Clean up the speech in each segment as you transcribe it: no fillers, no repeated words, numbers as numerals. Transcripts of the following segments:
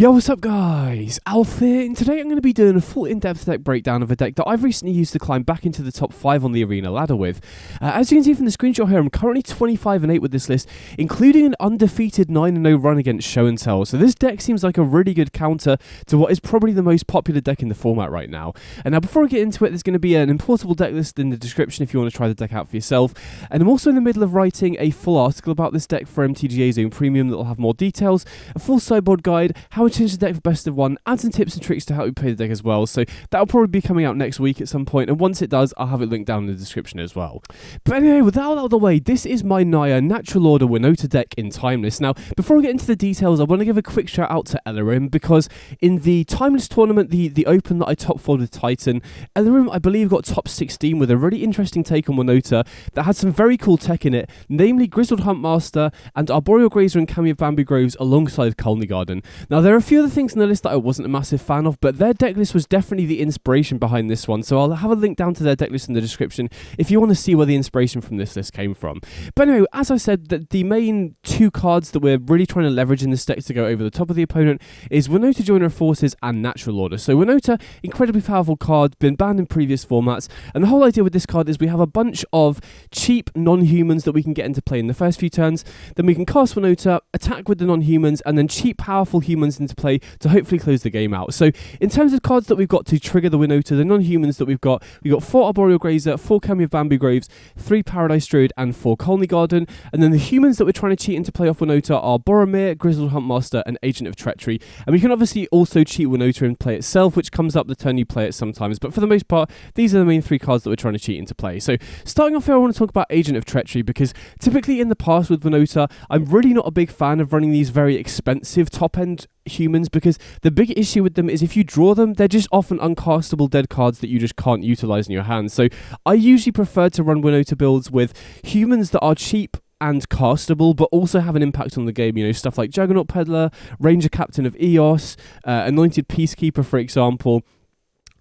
Yo, what's up guys? Alf here, and today I'm going to be doing a full in-depth deck breakdown of a deck that I've recently used to climb back into the top 5 on the arena ladder with. As you can see from the screenshot here, I'm currently 25-8 with this list, including an undefeated 9-0 run against Show and Tell. So this deck seems like a really good counter to what is probably the most popular deck in the format right now. And now before I get into it, there's going to be an importable deck list in the description if you want to try the deck out for yourself. And I'm also in the middle of writing a full article about this deck for MTG Zone Premium that will have more details, a full sideboard guide, how I change the deck for best of one, and some tips and tricks to help you play the deck as well. So that'll probably be coming out next week at some point, and once it does, I'll have it linked down in the description as well. But anyway, with that out of the way, this is my Naya Natural Order Winota deck in Timeless. Now, before I get into the details, I want to give a quick shout out to Elarim, because in the Timeless tournament, the Open that I top 4'd with Titan, Elarim, I believe, got top 16 with a really interesting take on Winota that had some very cool tech in it, namely Grizzled Huntmaster and Arboreal Grazer and Cameo Bamboo Groves alongside Colony Garden. Now, there are a few other things in the list that I wasn't a massive fan of, but their deck list was definitely the inspiration behind this one, so I'll have a link down to their deck list in the description if you want to see where the inspiration from this list came from. But anyway, as I said, the main two cards that we're really trying to leverage in this deck to go over the top of the opponent is Winota Joiner of Forces and Natural Order. So Winota, incredibly powerful card, been banned in previous formats, and the whole idea with this card is we have a bunch of cheap non-humans that we can get into play in the first few turns, then we can cast Winota, attack with the non-humans, and then cheap powerful humans into play to hopefully close the game out. So in terms of cards that we've got to trigger the Winota, the non-humans that we've got 4 Arboreal Grazer, 4 Cameo Bamboo Groves, 3 Paradise Druid, and 4 Colony Garden. And then the humans that we're trying to cheat into play off Winota are Boromir, Grizzled Huntmaster, and Agent of Treachery. And we can obviously also cheat Winota in play itself, which comes up the turn you play it sometimes. But for the most part, these are the main 3 cards that we're trying to cheat into play. So starting off here, I want to talk about Agent of Treachery, because typically in the past with Winota, I'm really not a big fan of running these very expensive top-end humans, because the big issue with them is if you draw them, they're just often uncastable dead cards that you just can't utilize in your hand. So I usually prefer to run Winota builds with humans that are cheap and castable, but also have an impact on the game. You know, stuff like Juggernaut Peddler, Ranger Captain of Eos, Anointed Peacekeeper, for example.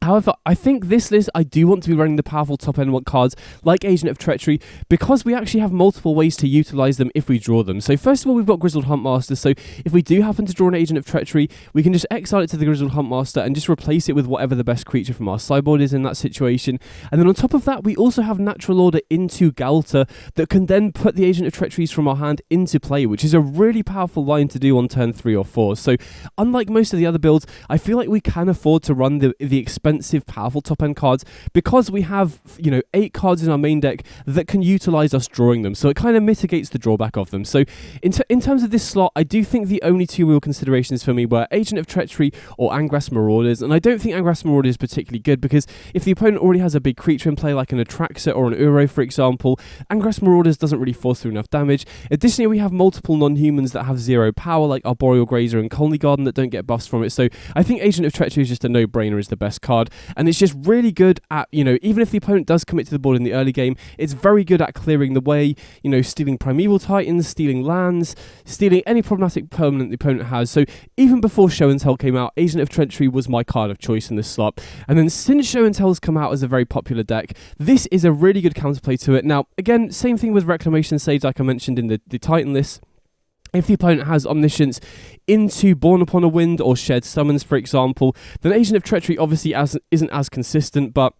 However, I think this list, I do want to be running the powerful top-end cards like Agent of Treachery, because we actually have multiple ways to utilize them if we draw them. So first of all, we've got Grizzled Huntmaster, so if we do happen to draw an Agent of Treachery, we can just exile it to the Grizzled Huntmaster and just replace it with whatever the best creature from our sideboard is in that situation. And then on top of that, we also have Natural Order into Galta that can then put the Agent of Treacheries from our hand into play, which is a really powerful line to do on turn 3 or 4. So unlike most of the other builds, I feel like we can afford to run the expensive powerful top end cards, because we have 8 cards in our main deck that can utilize us drawing them, so it kind of mitigates the drawback of them. So in terms of this slot, I do think the only 2 real considerations for me were Agent of Treachery or Angras Marauders, and I don't think Angras Marauders is particularly good, because if the opponent already has a big creature in play like an Atraxa or an Uro, for example, Angras Marauders doesn't really force through enough damage. Additionally, we have multiple non-humans that have 0 power like Arboreal Grazer and Colony Garden that don't get buffs from it, so I think Agent of Treachery is just a no-brainer, is the best card. And it's just really good at, even if the opponent does commit to the board in the early game, it's very good at clearing the way, stealing Primeval Titans, stealing lands, stealing any problematic permanent the opponent has. So even before Show and Tell came out, Agent of Treachery was my card of choice in this slot. And then since Show and Tell has come out as a very popular deck, this is a really good counterplay to it. Now, again, same thing with Reclamation Sage, like I mentioned in the Titan list. If the opponent has Omniscience into Born Upon a Wind or Shared Summons, for example, then Agent of Treachery obviously isn't as consistent, but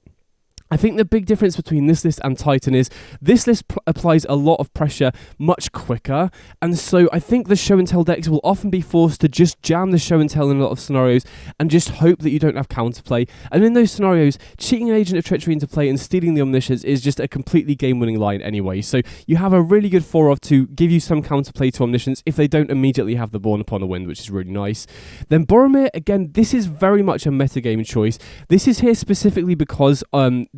I think the big difference between this list and Titan is this list applies a lot of pressure much quicker, and so I think the Show and Tell decks will often be forced to just jam the Show and Tell in a lot of scenarios and just hope that you don't have counterplay. And in those scenarios, cheating an Agent of Treachery into play and stealing the Omniscience is just a completely game-winning line anyway. So you have a really good 4-of to give you some counterplay to Omniscience if they don't immediately have the Born Upon a Wind, which is really nice. Then Boromir, again, this is very much a metagame choice. This is here specifically because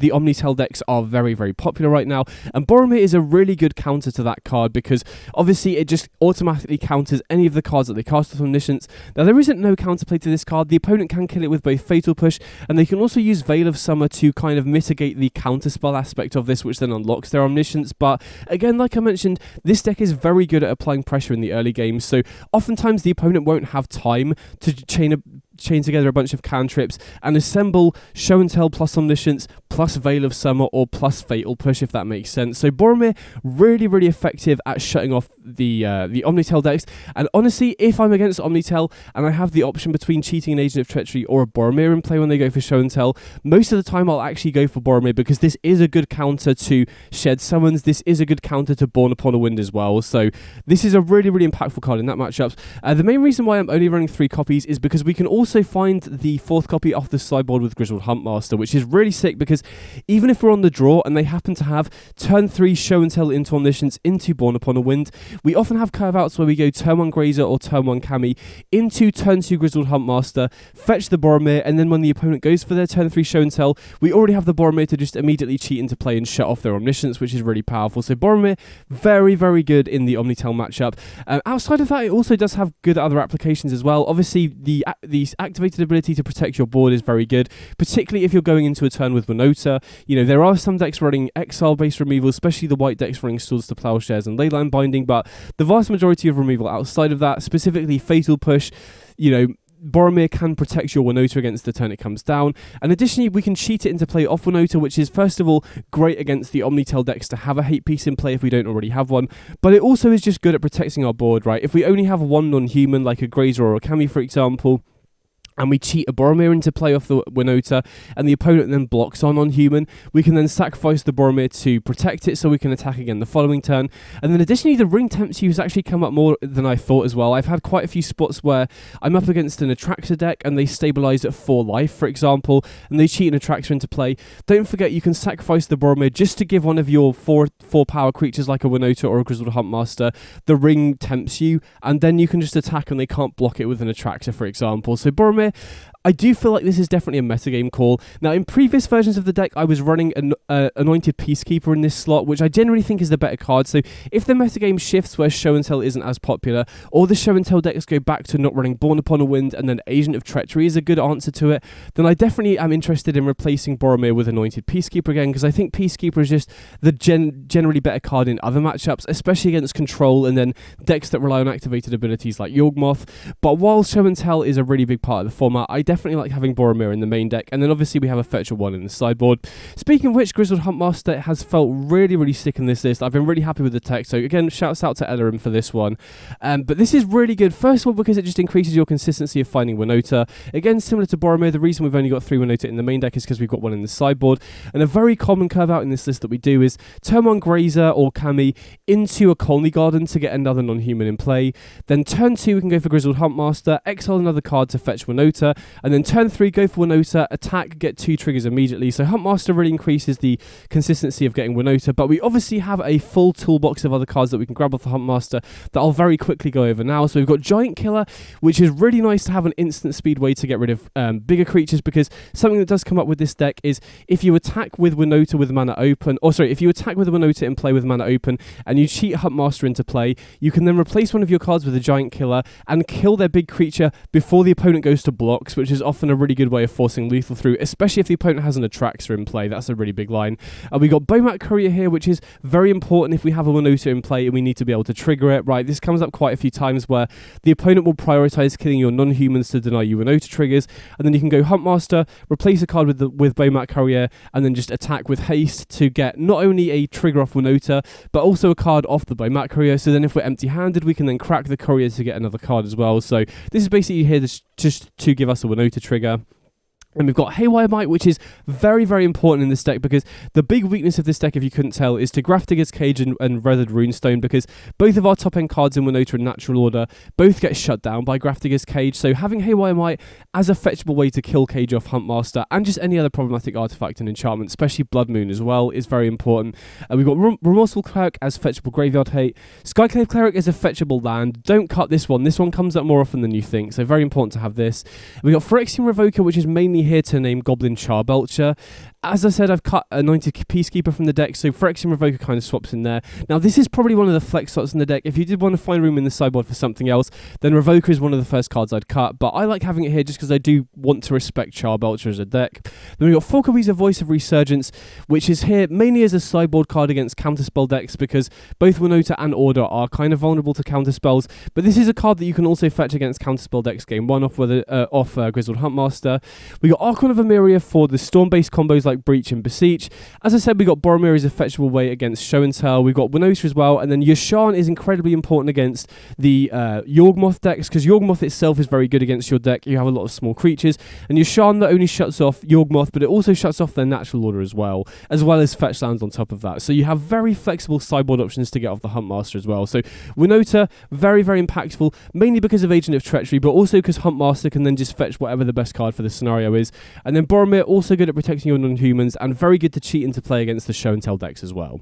the Omnitel decks are very, very popular right now, and Boromir is a really good counter to that card, because obviously it just automatically counters any of the cards that they cast with Omniscience. Now, there isn't no counterplay to this card. The opponent can kill it with both Fatal Push, and they can also use Veil of Summer to kind of mitigate the counterspell aspect of this, which then unlocks their Omniscience. But again, like I mentioned, this deck is very good at applying pressure in the early games, so oftentimes the opponent won't have time to chain a chain together a bunch of cantrips and assemble Show and Tell plus Omniscience plus Veil of Summer or plus Fatal Push, if that makes sense. So Boromir, really, really effective at shutting off the Omnitel decks. And honestly, if I'm against Omnitel and I have the option between cheating an Agent of Treachery or a Boromir in play when they go for Show and Tell, most of the time I'll actually go for Boromir because this is a good counter to Shed Summons. This is a good counter to Born Upon a Wind as well. So this is a really, really impactful card in that matchup. The main reason why I'm only running 3 copies is because we can also find the 4th copy off the sideboard with Grizzled Huntmaster, which is really sick because even if we're on the draw and they happen to have turn 3 Show and Tell into Omniscience into Born Upon a Wind, we often have curve outs where we go turn 1 Grazer or turn 1 Kami into turn 2 Grizzled Huntmaster, fetch the Boromir, and then when the opponent goes for their turn 3 Show and Tell, we already have the Boromir to just immediately cheat into play and shut off their Omniscience, which is really powerful. So Boromir, very, very good in the Omnitel matchup. Outside of that, it also does have good other applications as well. Obviously, the activated ability to protect your board is very good, particularly if you're going into a turn with Winota. You know, there are some decks running exile-based removal, especially the white decks running Swords to Plowshares and Leyline Binding, but the vast majority of removal outside of that, specifically Fatal Push, you know, Boromir can protect your Winota against the turn it comes down, and additionally we can cheat it into play off Winota, which is first of all great against the Omnitel decks to have a hate piece in play if we don't already have one, but it also is just good at protecting our board, right? If we only have one non-human like a Grazer or a Kami, for example, and we cheat a Boromir into play off the Winota, and the opponent then blocks on human, we can then sacrifice the Boromir to protect it so we can attack again the following turn. And then additionally, the Ring Tempts You has actually come up more than I thought as well. I've had quite a few spots where I'm up against an Atraxa deck and they stabilize at 4 life, for example, and they cheat an Atraxa into play. Don't forget you can sacrifice the Boromir just to give one of your 4 power creatures like a Winota or a Grizzled Huntmaster the Ring Tempts You, and then you can just attack and they can't block it with an Atraxa, for example. So Boromir, I do feel like this is definitely a metagame call. Now, in previous versions of the deck, I was running an Anointed Peacekeeper in this slot, which I generally think is the better card. So if the metagame shifts where Show and Tell isn't as popular, or the Show and Tell decks go back to not running Born Upon a Wind and then Agent of Treachery is a good answer to it, then I definitely am interested in replacing Boromir with Anointed Peacekeeper again, because I think Peacekeeper is just the generally better card in other matchups, especially against Control and then decks that rely on activated abilities like Yawgmoth. But while Show and Tell is a really big part of the format, I definitely like having Boromir in the main deck, and then obviously we have a Fetcher 1 in the sideboard. Speaking of which, Grizzled Huntmaster has felt really, really sick in this list. I've been really happy with the tech, so again, shouts out to Ellerim for this one. But this is really good, first of all, because it just increases your consistency of finding Winota. Again, similar to Boromir, the reason we've only got 3 Winota in the main deck is because we've got 1 in the sideboard, and a very common curve out in this list that we do is turn 1 Grazer or Kami into a Colony Garden to get another non-human in play. Then turn 2 we can go for Grizzled Huntmaster, exile another card to fetch Winota, and then turn 3 go for Winota, attack, get 2 triggers immediately. So Huntmaster really increases the consistency of getting Winota, but we obviously have a full toolbox of other cards that we can grab off the Huntmaster that I'll very quickly go over now. So we've got Giant Killer, which is really nice to have an instant speed way to get rid of bigger creatures, because something that does come up with this deck is if you attack with Winota with mana open, if you attack with a Winota in play with mana open and you cheat Huntmaster into play, you can then replace one of your cards with a Giant Killer and kill their big creature before the opponent goes to blocks, which is often a really good way of forcing lethal through, especially if the opponent has an Atraxa in play. That's a really big line. We got Bowmat Courier here, which is very important if we have a Winota in play and we need to be able to trigger it, right? This comes up quite a few times where the opponent will prioritize killing your non-humans to deny you Winota triggers, and then you can go Huntmaster, replace a card with Bowmat Courier, and then just attack with haste to get not only a trigger off Winota, but also a card off the Bowmat Courier. So then if we're empty-handed, we can then crack the Courier to get another card as well. So this is basically here just to give us a Winota trigger. And we've got Haywire Might, which is very, very important in this deck, because the big weakness of this deck, if you couldn't tell, is to Grafdigger's Cage and Weathered Runestone, because both of our top-end cards in Winota in natural order both get shut down by Grafdigger's Cage, so having Haywire Might as a fetchable way to kill Cage off Huntmaster and just any other problematic artifact and enchantment, especially Blood Moon as well, is very important. We've got Remorseful Cleric as fetchable Graveyard Hate. Skyclave Cleric is a fetchable land. Don't cut this one. This one comes up more often than you think, so very important to have this. We've got Phyrexian Revoker, which is mainly here to name Goblin Charbelcher, As I said, I've cut Anointed Peacekeeper from the deck, so Phyrexian Revoker kind of swaps in there. Now, this is probably one of the flex slots in the deck. If you did want to find room in the sideboard for something else, then Revoker is one of the first cards I'd cut, but I like having it here just because I do want to respect Charbelcher as a deck. Then we've got 4 copies of Voice of Resurgence, which is here mainly as a sideboard card against counterspell decks, because both Winota and Order are kind of vulnerable to counterspells, but this is a card that you can also fetch against counterspell decks game 1 off Grizzled Huntmaster. We got Archon of Emeria for the storm-based combos like Breach and Beseech. As I said, we got Boromir as a fetchable way against Show and Tell. We've got Winota as well, and then Yasharn is incredibly important against the Yawgmoth decks, because Yawgmoth itself is very good against your deck. You have a lot of small creatures, and Yasharn not only shuts off Yawgmoth, but it also shuts off their natural order as well as fetch lands on top of that. So you have very flexible sideboard options to get off the Huntmaster as well. So Winota, very, very impactful, mainly because of Agent of Treachery, but also because Huntmaster can then just fetch whatever the best card for the scenario is. And then Boromir, also good at protecting your non-humans, and very good to cheat into play against the Show and Tell decks as well.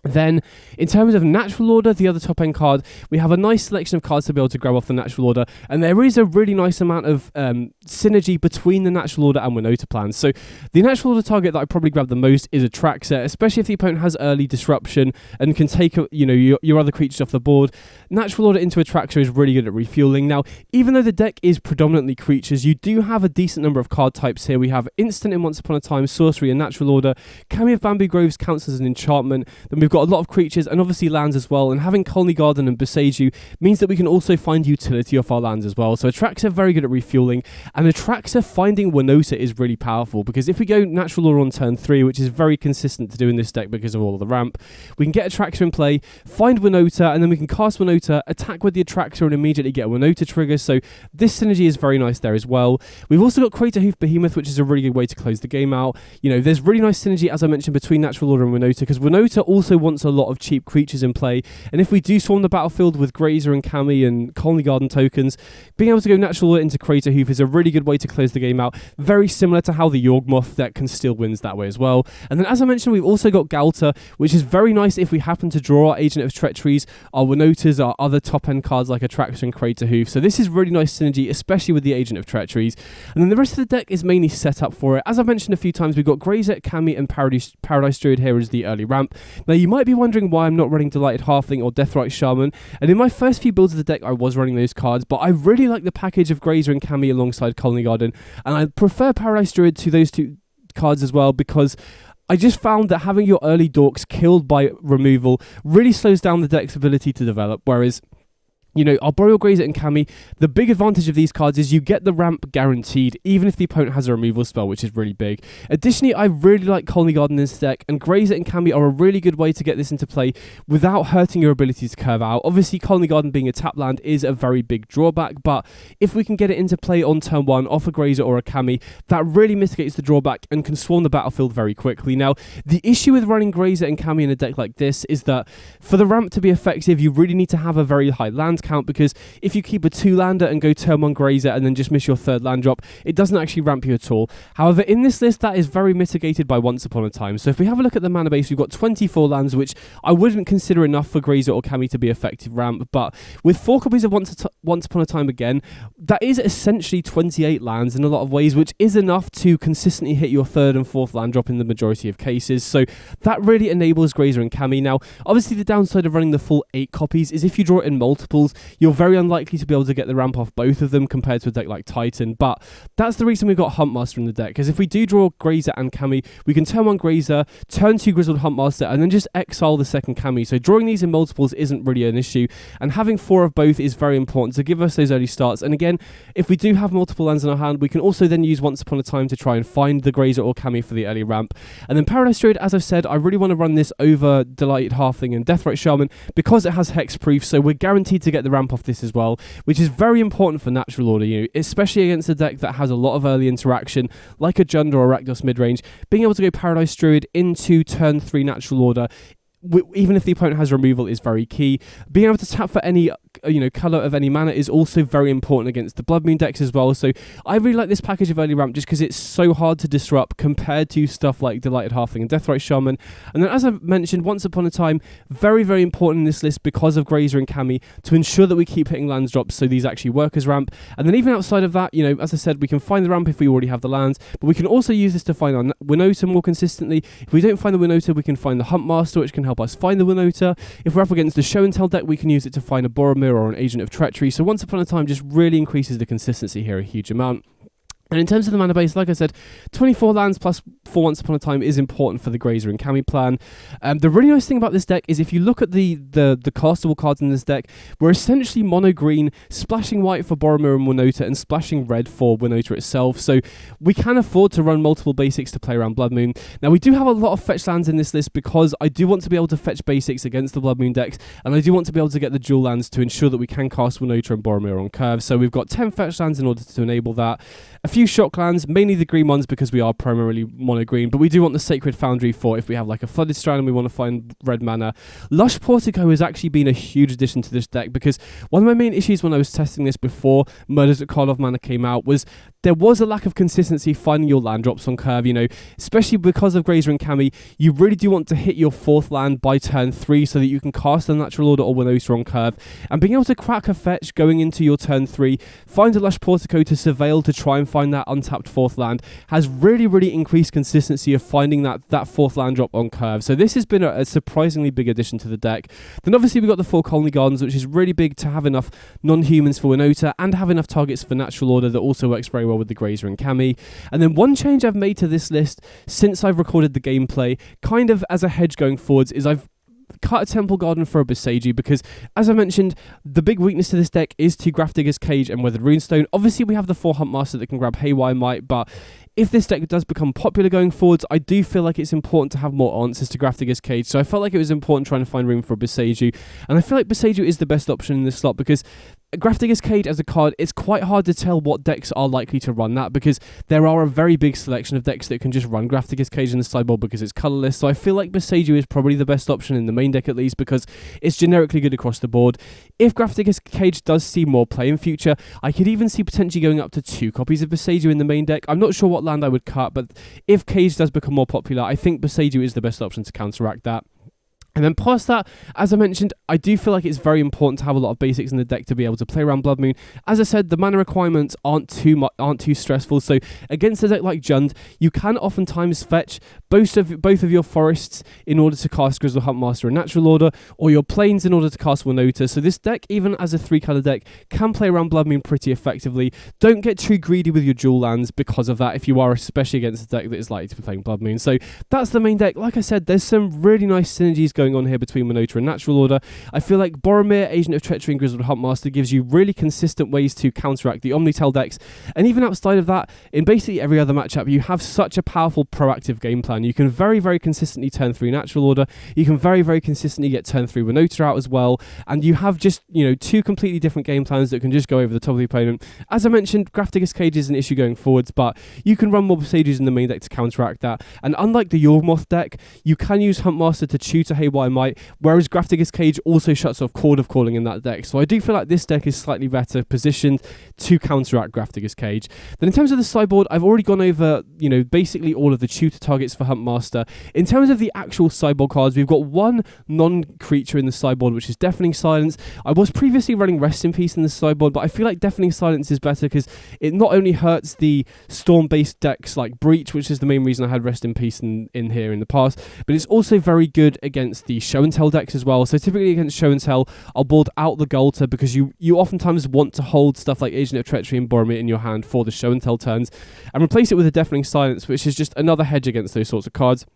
Then, in terms of natural order, the other top end card, we have a nice selection of cards to be able to grab off the natural order, and there is a really nice amount of synergy between the natural order and Winota plans. So, the natural order target that I probably grab the most is Atraxa, especially if the opponent has early disruption and can take your other creatures off the board. Natural order into Atraxa is really good at refueling. Now, even though the deck is predominantly creatures, you do have a decent number of card types here. We have instant in Once Upon a Time, sorcery, and natural order. Kami of Bamboo Groves counts as an enchantment. Then we've got a lot of creatures and obviously lands as well, and having Colony Garden and Beseiju means that we can also find utility off our lands as well. So Atraxa very good at refueling, and Atraxa finding Winota is really powerful, because if we go natural order on turn 3, which is very consistent to do in this deck because of all of the ramp, we can get Atraxa in play, find Winota, and then we can cast Winota, attack with the Atraxa, and immediately get a Winota trigger. So this synergy is very nice there as well. We've also got Crater Hoof Behemoth, which is a really good way to close the game out. There's really nice synergy, as I mentioned, between natural order and Winota, because Winota also wants a lot of cheap creatures in play, and if we do swarm the battlefield with Grazer and Kami and Colony Garden tokens, being able to go natural order into Crater Hoof is a really good way to close the game out, very similar to how the Yawgmoth deck can steal wins that way as well. And then, as I mentioned, we've also got Galta, which is very nice if we happen to draw our Agent of Treacheries, our Winotas, our other top end cards like Atraxa and Crater Hoof. So this is really nice synergy, especially with the Agent of Treacheries. And then the rest of the deck is mainly set up for it. As I mentioned a few times, we've got Grazer, Kami, and Paradise Druid here as the early ramp. Now, you might be wondering why I'm not running Delighted Halfling or Deathrite Shaman, and in my first few builds of the deck I was running those cards, but I really like the package of Grazer and Kami alongside Colony Garden, and I prefer Paradise Druid to those two cards as well, because I just found that having your early dorks killed by removal really slows down the deck's ability to develop, whereas Arboreal Grazer and Kami, the big advantage of these cards is you get the ramp guaranteed, even if the opponent has a removal spell, which is really big. Additionally, I really like Colony Garden in this deck, and Grazer and Kami are a really good way to get this into play without hurting your ability to curve out. Obviously, Colony Garden being a tap land is a very big drawback, but if we can get it into play on turn 1 off a Grazer or a Kami, that really mitigates the drawback and can swarm the battlefield very quickly. Now, the issue with running Grazer and Kami in a deck like this is that for the ramp to be effective, you really need to have a very high land count, because if you keep a 2-lander and go turn 1 Grazer and then just miss your 3rd land drop, it doesn't actually ramp you at all. However, in this list, that is very mitigated by Once Upon a Time. So if we have a look at the mana base, we've got 24 lands, which I wouldn't consider enough for Grazer or Kami to be effective ramp, but with 4 copies of Once Upon a Time again, that is essentially 28 lands in a lot of ways, which is enough to consistently hit your 3rd and 4th land drop in the majority of cases. So that really enables Grazer and Kami. Now, obviously the downside of running the full 8 copies is if you draw it in multiples, you're very unlikely to be able to get the ramp off both of them compared to a deck like Titan, but that's the reason we've got Huntmaster in the deck, because if we do draw Grazer and Kami, we can turn 1 Grazer, turn 2 Grizzled Huntmaster, and then just exile the 2nd Kami. So drawing these in multiples isn't really an issue, and having 4 of both is very important to give us those early starts. And again, if we do have multiple lands in our hand, we can also then use Once Upon a Time to try and find the Grazer or Kami for the early ramp. And then Paradise Druid, as I've said, I really want to run this over Delighted Halfling and Deathrite Shaman because it has hexproof, so we're guaranteed to get the ramp off this as well, which is very important for natural order, especially against a deck that has a lot of early interaction, like a Jund or a Rakdos midrange. Being able to go Paradise Druid into turn 3 natural order even if the opponent has removal, is very key. Being able to tap for any colour of any mana is also very important against the Blood Moon decks as well. So I really like this package of early ramp just because it's so hard to disrupt compared to stuff like Delighted Halfling and Deathrite Shaman. And then, as I mentioned, Once Upon a Time, very, very important in this list because of Grazer and Kami to ensure that we keep hitting lands drops so these actually work as ramp. And then even outside of that, as I said, we can find the ramp if we already have the lands, but we can also use this to find our Winota more consistently. If we don't find the Winota, we can find the Huntmaster, which can help us find the Winota. If we're up against the Show and Tell deck, we can use it to find a Boromir or an Agent of Treachery. So Once Upon a Time just really increases the consistency here a huge amount. And in terms of the mana base, like I said, 24 lands plus 4 Once Upon a Time is important for the Grazer and Kami plan. The really nice thing about this deck is if you look at the castable cards in this deck, we're essentially mono green, splashing white for Boromir and Winota, and splashing red for Winota itself. So we can afford to run multiple basics to play around Blood Moon. Now we do have a lot of fetch lands in this list because I do want to be able to fetch basics against the Blood Moon decks, and I do want to be able to get the dual lands to ensure that we can cast Winota and Boromir on curve. So we've got 10 fetch lands in order to enable that. A few shock lands, mainly the green ones because we are primarily mono green, but we do want the Sacred Foundry for if we have like a Flooded Strand and we want to find red mana. Lush Portico has actually been a huge addition to this deck because one of my main issues when I was testing this before Murders at Karlov Manor came out was there was a lack of consistency finding your land drops on curve, especially because of Grazer and Kami. You really do want to hit your 4th land by turn 3 so that you can cast the Natural Order or Winota on curve, and being able to crack a fetch going into your turn 3, find a Lush Portico to surveil to try and find that untapped 4th land has really, really increased consistency of finding that 4th land drop on curve. So this has been a surprisingly big addition to the deck. Then obviously we've got the 4 Colony Gardens, which is really big to have enough non-humans for Winota and have enough targets for Natural Order that also works very well with the Grazer and Kami. And then one change I've made to this list since I've recorded the gameplay, kind of as a hedge going forwards, is I've cut a Temple Garden for a Boseiju because, as I mentioned, the big weakness to this deck is to Grafdigger's Cage and Weathered Runestone. Obviously, we have the 4 Huntmaster that can grab Haywire Might, but if this deck does become popular going forwards, I do feel like it's important to have more answers to Grafdigger's Cage, so I felt like it was important trying to find room for a Boseiju, and I feel like Boseiju is the best option in this slot because Grafdigger's Cage as a card, it's quite hard to tell what decks are likely to run that because there are a very big selection of decks that can just run Grafdigger's Cage in the sideboard because it's colourless. So I feel like Boseiju is probably the best option in the main deck at least because it's generically good across the board. If Grafdigger's Cage does see more play in future, I could even see potentially going up to 2 copies of Boseiju in the main deck. I'm not sure what land I would cut, but if Cage does become more popular, I think Boseiju is the best option to counteract that. And then past that, as I mentioned, I do feel like it's very important to have a lot of basics in the deck to be able to play around Blood Moon. As I said, the mana requirements aren't too stressful. So against a deck like Jund, you can oftentimes fetch both of your forests in order to cast Grizzle Huntmaster and Natural Order, or your plains in order to cast Winota. So this deck, even as a 3-color deck, can play around Blood Moon pretty effectively. Don't get too greedy with your dual lands because of that if you are especially against a deck that is likely to be playing Blood Moon. So that's the main deck. Like I said, there's some really nice synergies going on here between Winota and Natural Order. I feel like Boromir, Agent of Treachery and Grizzled Huntmaster gives you really consistent ways to counteract the Omnitel decks, and even outside of that, in basically every other matchup, you have such a powerful proactive game plan. You can very, very consistently turn 3 Natural Order, you can very, very consistently get turn 3 Winota out as well, and you have just, 2 completely different game plans that can just go over the top of the opponent. As I mentioned, Grafdigger's Cage is an issue going forwards, but you can run more Boseijus in the main deck to counteract that, and unlike the Yawgmoth deck, you can use Huntmaster to tutor Haywire Might, whereas Grafdigger's Cage also shuts off Chord of Calling in that deck. So I do feel like this deck is slightly better positioned to counteract Grafdigger's Cage. Then in terms of the sideboard, I've already gone over, basically all of the tutor targets for Huntmaster. In terms of the actual sideboard cards, we've got one non-creature in the sideboard, which is Deafening Silence. I was previously running Rest in Peace in the sideboard, but I feel like Deafening Silence is better because it not only hurts the Storm-based decks like Breach, which is the main reason I had Rest in Peace in here in the past, but it's also very good against the Show and Tell decks as well. So typically against Show and Tell, I'll board out the Golter because you oftentimes want to hold stuff like Agent of Treachery and Boromir in your hand for the Show and Tell turns and replace it with a Deafening Silence, which is just another hedge against those sorts of cards.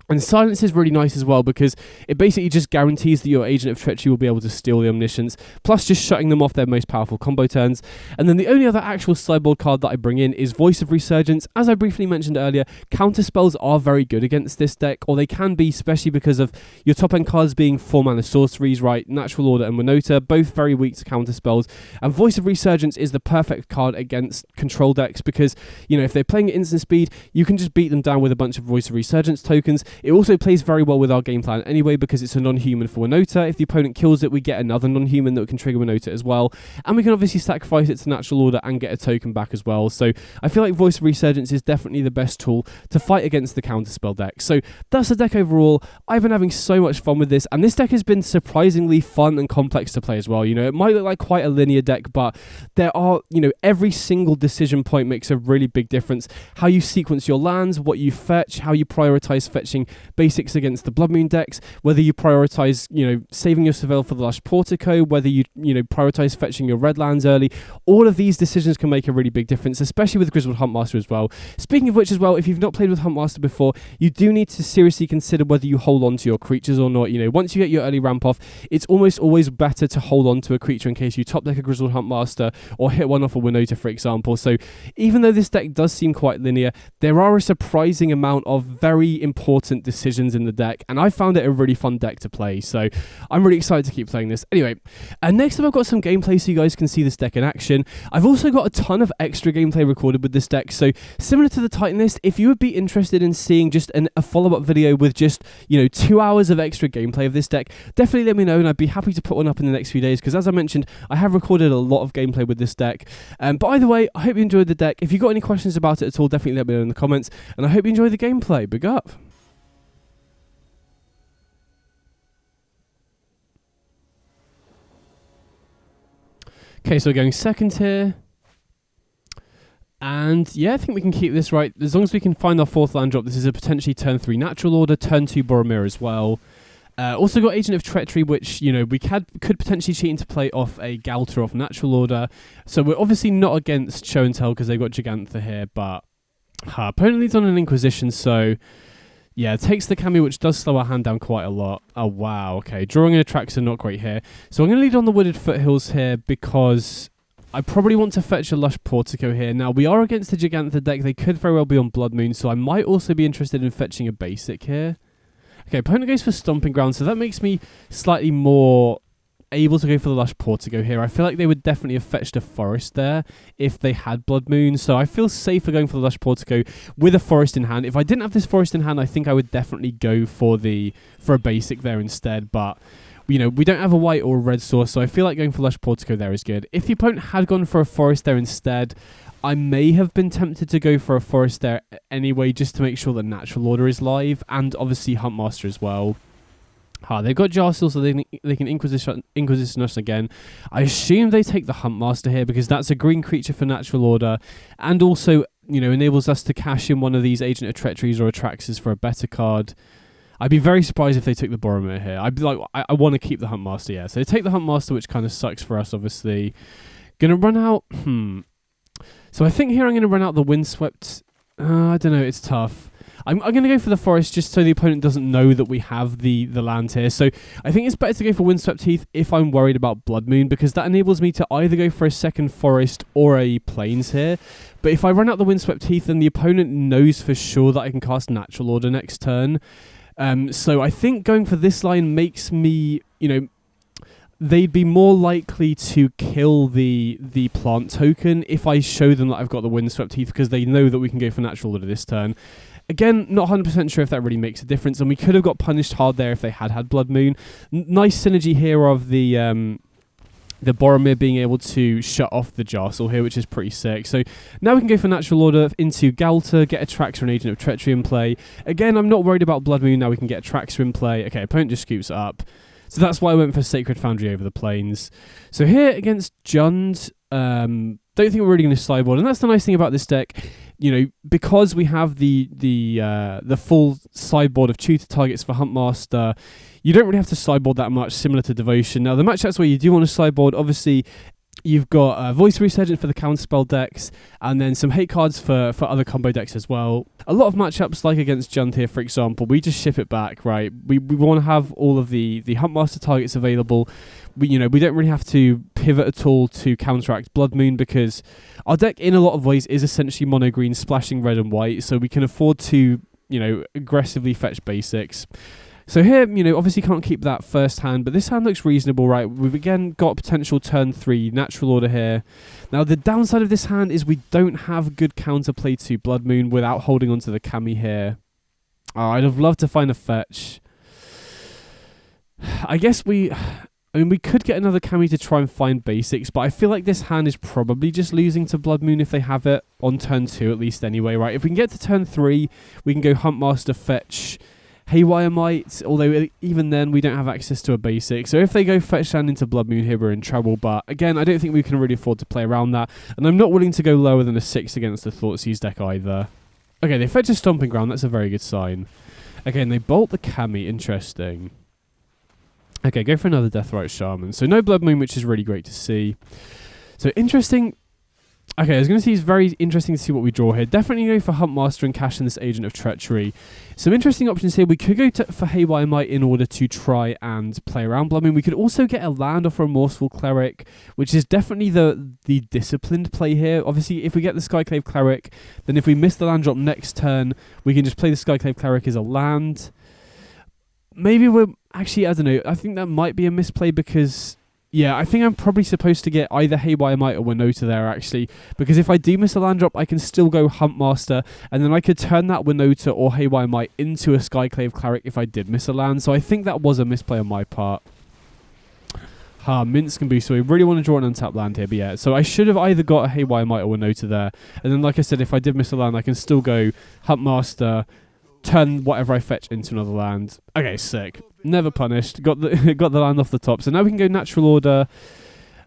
And Silence is really nice as well because it basically just guarantees that your Agent of Treachery will be able to steal the Omniscience, plus just shutting them off their most powerful combo turns. And then the only other actual sideboard card that I bring in is Voice of Resurgence. As I briefly mentioned earlier, counter spells are very good against this deck, or they can be, especially because of your top end cards being 4-mana sorceries, right? Natural Order and Winota, both very weak to counter spells. And Voice of Resurgence is the perfect card against control decks because, if they're playing at instant speed, you can just beat them down with a bunch of Voice of Resurgence tokens. It also plays very well with our game plan anyway because it's a non-human for Winota. If the opponent kills it, we get another non-human that can trigger Winota as well. And we can obviously sacrifice it to natural order and get a token back as well. So I feel like Voice of Resurgence is definitely the best tool to fight against the counterspell deck. So that's the deck overall. I've been having so much fun with this, and this deck has been surprisingly fun and complex to play as well. You know, it might look like quite a linear deck, but there are, you know, every single decision point makes a really big difference. How you sequence your lands, what you fetch, how you prioritize fetching basics against the Blood Moon decks, whether you prioritize, you know, saving your Surveil for the Lush Portico, whether you prioritize fetching your red lands early. All of these decisions can make a really big difference, especially with Grizzled Huntmaster as well. Speaking of which as well, if you've not played with Huntmaster before, you do need to seriously consider whether you hold on to your creatures or not. You know, once you get your early ramp off, it's almost always better to hold on to a creature in case you top deck a Grizzled Huntmaster or hit one off a Winota, for example. So even though this deck does seem quite linear, there are a surprising amount of very important decisions in the deck, and I found it a really fun deck to play. So I'm really excited to keep playing this. Anyway, and next up I've got some gameplay so you guys can see this deck in action. I've also got a ton of extra gameplay recorded with this deck, so similar to the Titan list, if you would be interested in seeing just a follow-up video with just, you know, 2 hours of extra gameplay of this deck, definitely let me know and I'd be happy to put one up in the next few days, because as I mentioned, I have recorded a lot of gameplay with this deck. But either way, I hope you enjoyed the deck. If you've got any questions about it at all, definitely let me know in the comments, and I hope you enjoy the gameplay. Big up! Okay, so we're going second here. And yeah, I think we can keep this right. As long as we can find our fourth land drop, this is a potentially turn 3 natural order, turn 2 Boromir as well. Also got Agent of Treachery, which, you know, we could potentially cheat into play off a Galter off natural order. So we're obviously not against Show and Tell because they've got Gigantha here, but opponent leads on an Inquisition, so yeah, it takes the cameo, which does slow our hand down quite a lot. Oh, wow, okay. Drawing and Attracts are not great here. So I'm going to lead on the Wooded Foothills here because I probably want to fetch a Lush Portico here. Now, we are against the Gigantha deck. They could very well be on Blood Moon, so I might also be interested in fetching a basic here. Okay, opponent goes for Stomping Ground, so that makes me slightly more able to go for the Lush Portico here. I feel like they would definitely have fetched a Forest there if they had Blood Moon, so I feel safer going for the Lush Portico with a Forest in hand. If I didn't have this Forest in hand, I think I would definitely go for a basic there instead, but you know, we don't have a white or a red source, so I feel like going for Lush Portico there is good. If the opponent had gone for a Forest there instead, I may have been tempted to go for a Forest there anyway, just to make sure that Natural Order is live, and obviously Huntmaster as well. They've got Jarsil, so they can Inquisition us again. I assume they take the Huntmaster here because that's a green creature for Natural Order, and also, you know, enables us to cash in one of these Agent of Treacheries or Atraxes for a better card. I'd be very surprised if they took the Boromir here. I'd be like, I want to keep the Huntmaster, yeah. So they take the Huntmaster, which kind of sucks for us, obviously. Gonna run out. So I think here I'm going to run out the Windswept. I don't know, it's tough. I'm going to go for the Forest just so the opponent doesn't know that we have the land here. So I think it's better to go for Windswept Heath if I'm worried about Blood Moon, because that enables me to either go for a second Forest or a Plains here. But if I run out the Windswept Heath, then the opponent knows for sure that I can cast Natural Order next turn. So I think going for this line makes me, you know, they'd be more likely to kill the plant token if I show them that I've got the Windswept Heath, because they know that we can go for Natural Order this turn. Again, not 100% sure if that really makes a difference, and we could have got punished hard there if they had Blood Moon. Nice synergy here of the Boromir being able to shut off the Jarsil here, which is pretty sick. So now we can go for Natural Order into Galter, get a Traxxer and Agent of Treachery in play. Again, I'm not worried about Blood Moon. Now we can get a Traxxer in play. Okay, opponent just scoops it up. So that's why I went for Sacred Foundry over the Plains. So here against Jund, don't think we're really going to sideboard, and that's the nice thing about this deck. You know, because we have the full sideboard of tutor targets for Huntmaster, you don't really have to sideboard that much, similar to Devotion. Now, the matchups where you do want to sideboard, obviously, you've got Voice Resurgent for the counterspell decks, and then some hate cards for other combo decks as well. A lot of matchups, like against Jund here, for example, we just ship it back, right? We want to have all of the Huntmaster targets available. We don't really have to pivot at all to counteract Blood Moon, because our deck, in a lot of ways, is essentially mono green, splashing red and white, so we can afford to, you know, aggressively fetch basics. So here, you know, obviously can't keep that first hand, but this hand looks reasonable, right? We've again got potential turn 3 Natural Order here. Now, the downside of this hand is we don't have good counterplay to Blood Moon without holding onto the Kami here. Oh, I'd have loved to find a fetch. I guess we could get another Kami to try and find basics, but I feel like this hand is probably just losing to Blood Moon if they have it on turn 2 at least anyway, right? If we can get to turn 3, we can go Huntmaster, fetch Haywire Might, although even then we don't have access to a basic. So if they go fetch land into Blood Moon here, we're in trouble. But again, I don't think we can really afford to play around that. And I'm not willing to go lower than a 6 against the Thoughtseize deck either. Okay, they fetch a Stomping Ground. That's a very good sign. Okay, and they bolt the Kami. Interesting. Okay, go for another Deathrite Shaman. So no Blood Moon, which is really great to see. So interesting. Okay, I was going to say it's very interesting to see what we draw here. Definitely go for Huntmaster and cash in this Agent of Treachery. Some interesting options here. We could go for Haywire Might in order to try and play around Blood Moon. We could also get a land off a Remorseful Cleric, which is definitely the disciplined play here. Obviously, if we get the Skyclave Cleric, then if we miss the land drop next turn, we can just play the Skyclave Cleric as a land. Maybe we're... Actually, I don't know. I think that might be a misplay because... Yeah, I think I'm probably supposed to get either Haywire Might or Winota there, actually. Because if I do miss a land drop, I can still go Huntmaster. And then I could turn that Winota or Haywire Might into a Skyclave Cleric if I did miss a land. So I think that was a misplay on my part. Minsk and Boost. So we really want to draw an untapped land here. But yeah, so I should have either got a Haywire Might or Winota there. And then, like I said, if I did miss a land, I can still go Huntmaster, turn whatever I fetch into another land. Okay, sick. Never punished. Got the land off the top. So now we can go Natural Order.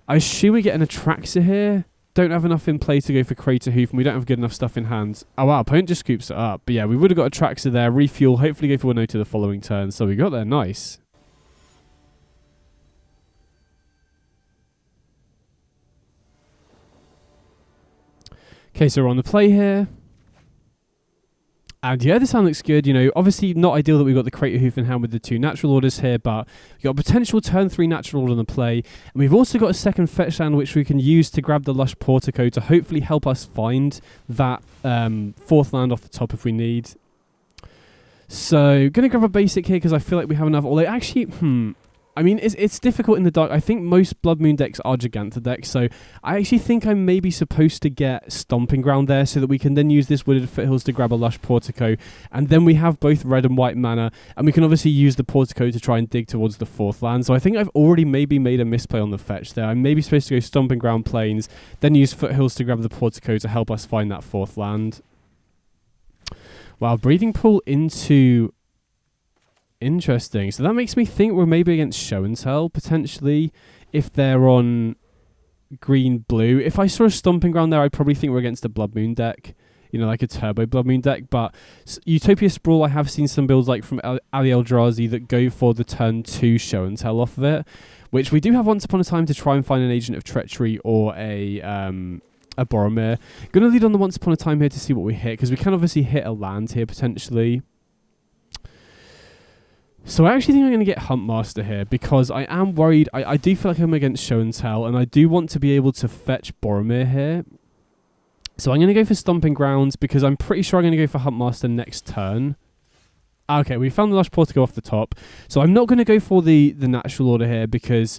I assume we get an Atraxa here. Don't have enough in play to go for Crater Hoof, and we don't have good enough stuff in hand. Oh wow, opponent just scoops it up. But yeah, we would have got Atraxa there. Refuel. Hopefully go for Winota the following turn. So we got there. Nice. Okay, so we're on the play here. And yeah, this hand looks good. You know, obviously not ideal that we've got the Crater Hoof in hand with the 2 Natural Orders here, but we've got a potential turn 3 Natural Order on the play. And we've also got a second fetch land which we can use to grab the Lush Portico to hopefully help us find that 4th land off the top if we need. So, going to grab a basic here because I feel like we have enough. Although, actually, I mean, it's difficult in the dark. I think most Blood Moon decks are Giganta decks, so I actually think I'm maybe supposed to get Stomping Ground there so that we can then use this Wooded Foothills to grab a Lush Portico, and then we have both red and white mana, and we can obviously use the Portico to try and dig towards the 4th land. So I think I've already maybe made a misplay on the fetch there. I'm maybe supposed to go Stomping Ground Plains, then use Foothills to grab the Portico to help us find that 4th land. Wow, Breathing Pool into... Interesting. So that makes me think we're maybe against Show and Tell, potentially, if they're on green-blue. If I saw a Stomping Ground there, I'd probably think we're against a Blood Moon deck, you know, like a Turbo Blood Moon deck. But Utopia Sprawl, I have seen some builds like from Ali Eldrazi that go for the turn 2 Show and Tell off of it, which we do have once upon a time to try and find an Agent of Treachery or a Boromir. Going to lead on the once upon a time here to see what we hit, because we can obviously hit a land here, potentially. So I actually think I'm going to get Huntmaster here because I am worried. I do feel like I'm against Show and Tell, and I do want to be able to fetch Boromir here. So I'm going to go for Stomping Grounds because I'm pretty sure I'm going to go for Huntmaster next turn. Okay, we found the Lush Portico off the top. So I'm not going to go for the Natural Order here because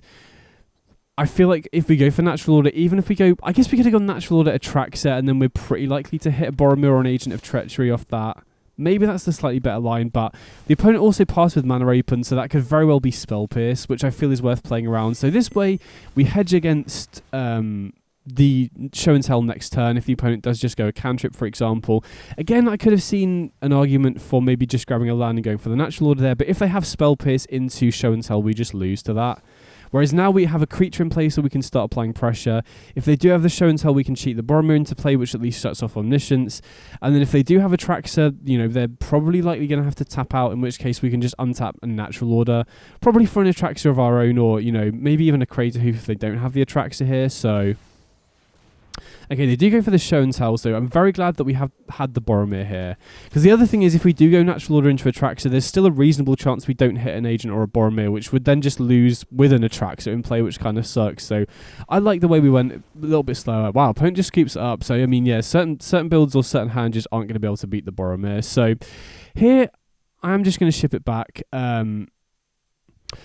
I feel like if we go for Natural Order, even if we go... I guess we could have gone Natural Order Atraxa, and then we're pretty likely to hit a Boromir or an Agent of Treachery off that. Maybe that's the slightly better line, but the opponent also passed with Mana Open, so that could very well be Spell Pierce, which I feel is worth playing around. So this way, we hedge against the Show and Tell next turn if the opponent does just go a cantrip, for example. Again, I could have seen an argument for maybe just grabbing a land and going for the Natural Order there, but if they have Spell Pierce into Show and Tell, we just lose to that. Whereas now we have a creature in play so we can start applying pressure. If they do have the Show and Tell, we can cheat the Boromir into play, which at least shuts off Omniscience. And then if they do have a Atraxa, you know, they're probably likely going to have to tap out, in which case we can just untap a Natural Order. Probably for an Atraxa of our own, or, you know, maybe even a Crater Hoof if they don't have the Atraxa here, so... Okay, they do go for the Show and Tell, so I'm very glad that we have had the Boromir here. Because the other thing is, if we do go Natural Order into Atraxa, there's still a reasonable chance we don't hit an Agent or a Boromir, which would then just lose with an Atraxa in play, which kind of sucks. So I like the way we went a little bit slower. Wow, opponent just scoops it up. So, I mean, yeah, certain builds or certain hands just aren't going to be able to beat the Boromir. So here, I'm just going to ship it back.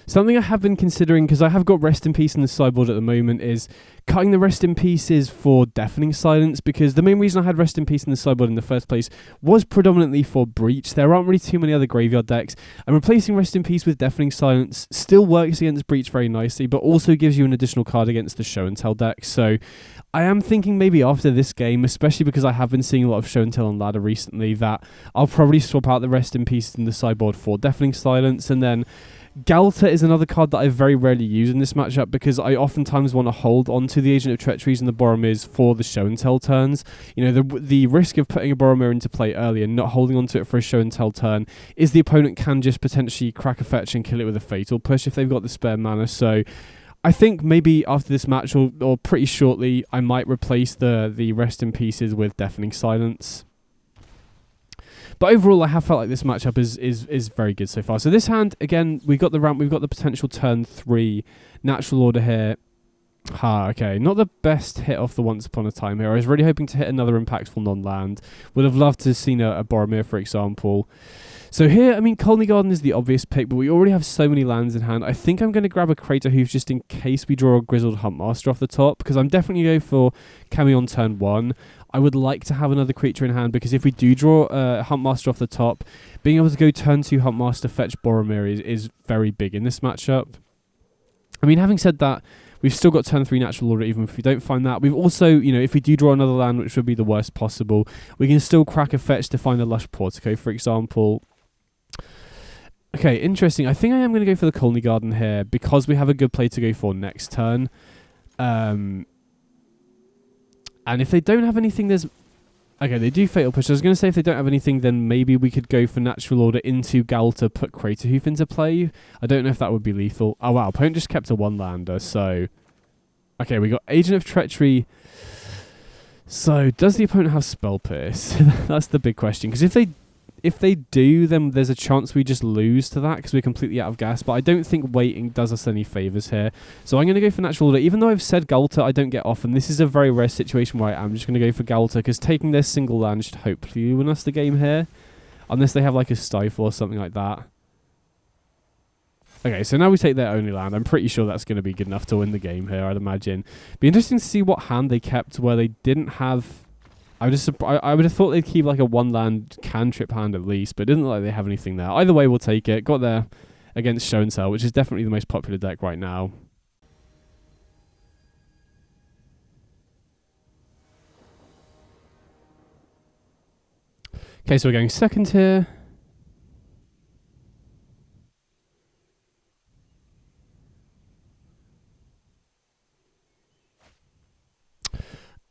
Something I have been considering, because I have got Rest in Peace in the sideboard at the moment, is cutting the Rest in Pieces for Deafening Silence, because the main reason I had Rest in Peace in the sideboard in the first place was predominantly for Breach. There aren't really too many other graveyard decks, and replacing Rest in Peace with Deafening Silence still works against Breach very nicely, but also gives you an additional card against the Show and Tell deck. So I am thinking maybe after this game, especially because I have been seeing a lot of Show and Tell on ladder recently, that I'll probably swap out the Rest in Peace in the sideboard for Deafening Silence, and then Galta is another card that I very rarely use in this matchup because I oftentimes want to hold onto the Agent of Treacheries and the Boromirs for the Show and Tell turns. You know, the risk of putting a Boromir into play early and not holding onto it for a Show and Tell turn is the opponent can just potentially crack a fetch and kill it with a Fatal Push if they've got the spare mana. So I think maybe after this match or pretty shortly, I might replace the Rest in Pieces with Deafening Silence. But overall, I have felt like this matchup is very good so far. So this hand, again, we've got the ramp, we've got the potential turn 3 natural order here. Okay, not the best hit off the Once Upon a Time here. I was really hoping to hit another impactful non-land. Would have loved to have seen a Boromir, for example. So here, I mean, Colony Garden is the obvious pick, but we already have so many lands in hand. I think I'm going to grab a Crater Hoof just in case we draw a Grizzled Huntmaster off the top, because I'm definitely going for Cammy on turn 1. I would like to have another creature in hand, because if we do draw a Huntmaster off the top, being able to go turn 2 Huntmaster, fetch Boromir is very big in this matchup. I mean, having said that, we've still got turn 3 natural order, even if we don't find that. We've also, you know, if we do draw another land, which would be the worst possible, we can still crack a fetch to find a Lush Portico, for example. Okay, interesting. I think I am going to go for the Colony Garden here, because we have a good play to go for next turn. And if they don't have anything, there's... Okay, they do Fatal Push. I was going to say if they don't have anything, then maybe we could go for Natural Order into Galta, put Crater Hoof into play. I don't know if that would be lethal. Oh, wow. Opponent just kept a 1-lander, so... Okay, we got Agent of Treachery. So, does the opponent have Spell Pierce? That's the big question. Because if they do, then there's a chance we just lose to that because we're completely out of gas. But I don't think waiting does us any favours here. So I'm going to go for Natural Order. Even though I've said Galta, I don't get often. This is a very rare situation where I am just going to go for Galta because taking their single land should hopefully win us the game here. Unless they have like a Stifle or something like that. Okay, so now we take their only land. I'm pretty sure that's going to be good enough to win the game here, I'd imagine. Be interesting to see what hand they kept where they didn't have... I would have thought they'd keep like a 1-land cantrip hand at least, but it didn't look like they have anything there. Either way, we'll take it. Got there against Show and Tell, which is definitely the most popular deck right now. Okay, so we're going second here.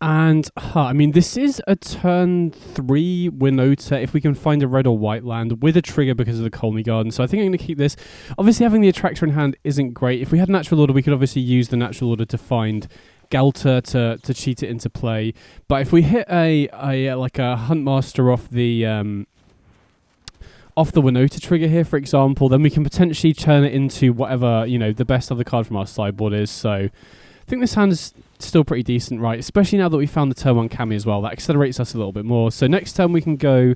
And, I mean, this is a turn 3 Winota if we can find a red or white land with a trigger because of the Colony Garden. So I think I'm going to keep this. Obviously, having the Attractor in hand isn't great. If we had Natural Order, we could obviously use the Natural Order to find Galta to cheat it into play. But if we hit a Huntmaster off the Winota trigger here, for example, then we can potentially turn it into whatever, you know, the best other card from our sideboard is. So I think this hand is still pretty decent, right? Especially now that we found the turn 1 Cammy as well. That accelerates us a little bit more. So next turn we can go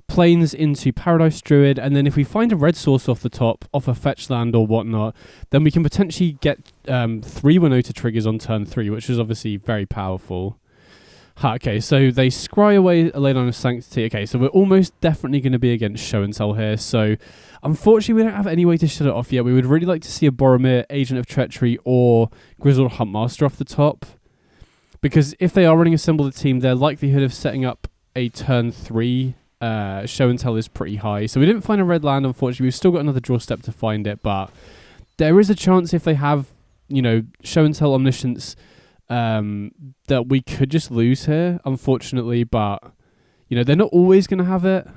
Plains into Paradise Druid, and then if we find a red source off the top, off a fetch land or whatnot, then we can potentially get 3 Winota triggers on turn 3, which is obviously very powerful. Okay, so they scry away a Leyline of Sanctity. Okay, so we're almost definitely going to be against Show and Tell here. So, unfortunately, we don't have any way to shut it off yet. We would really like to see a Boromir, Agent of Treachery, or Grizzled Huntmaster off the top. Because if they are running Assemble the Team, their likelihood of setting up a turn 3 Show and Tell is pretty high. So we didn't find a red land, unfortunately. We've still got another draw step to find it. But there is a chance if they have, you know, Show and Tell Omniscience... that we could just lose here, unfortunately, but you know, they're not always going to have it,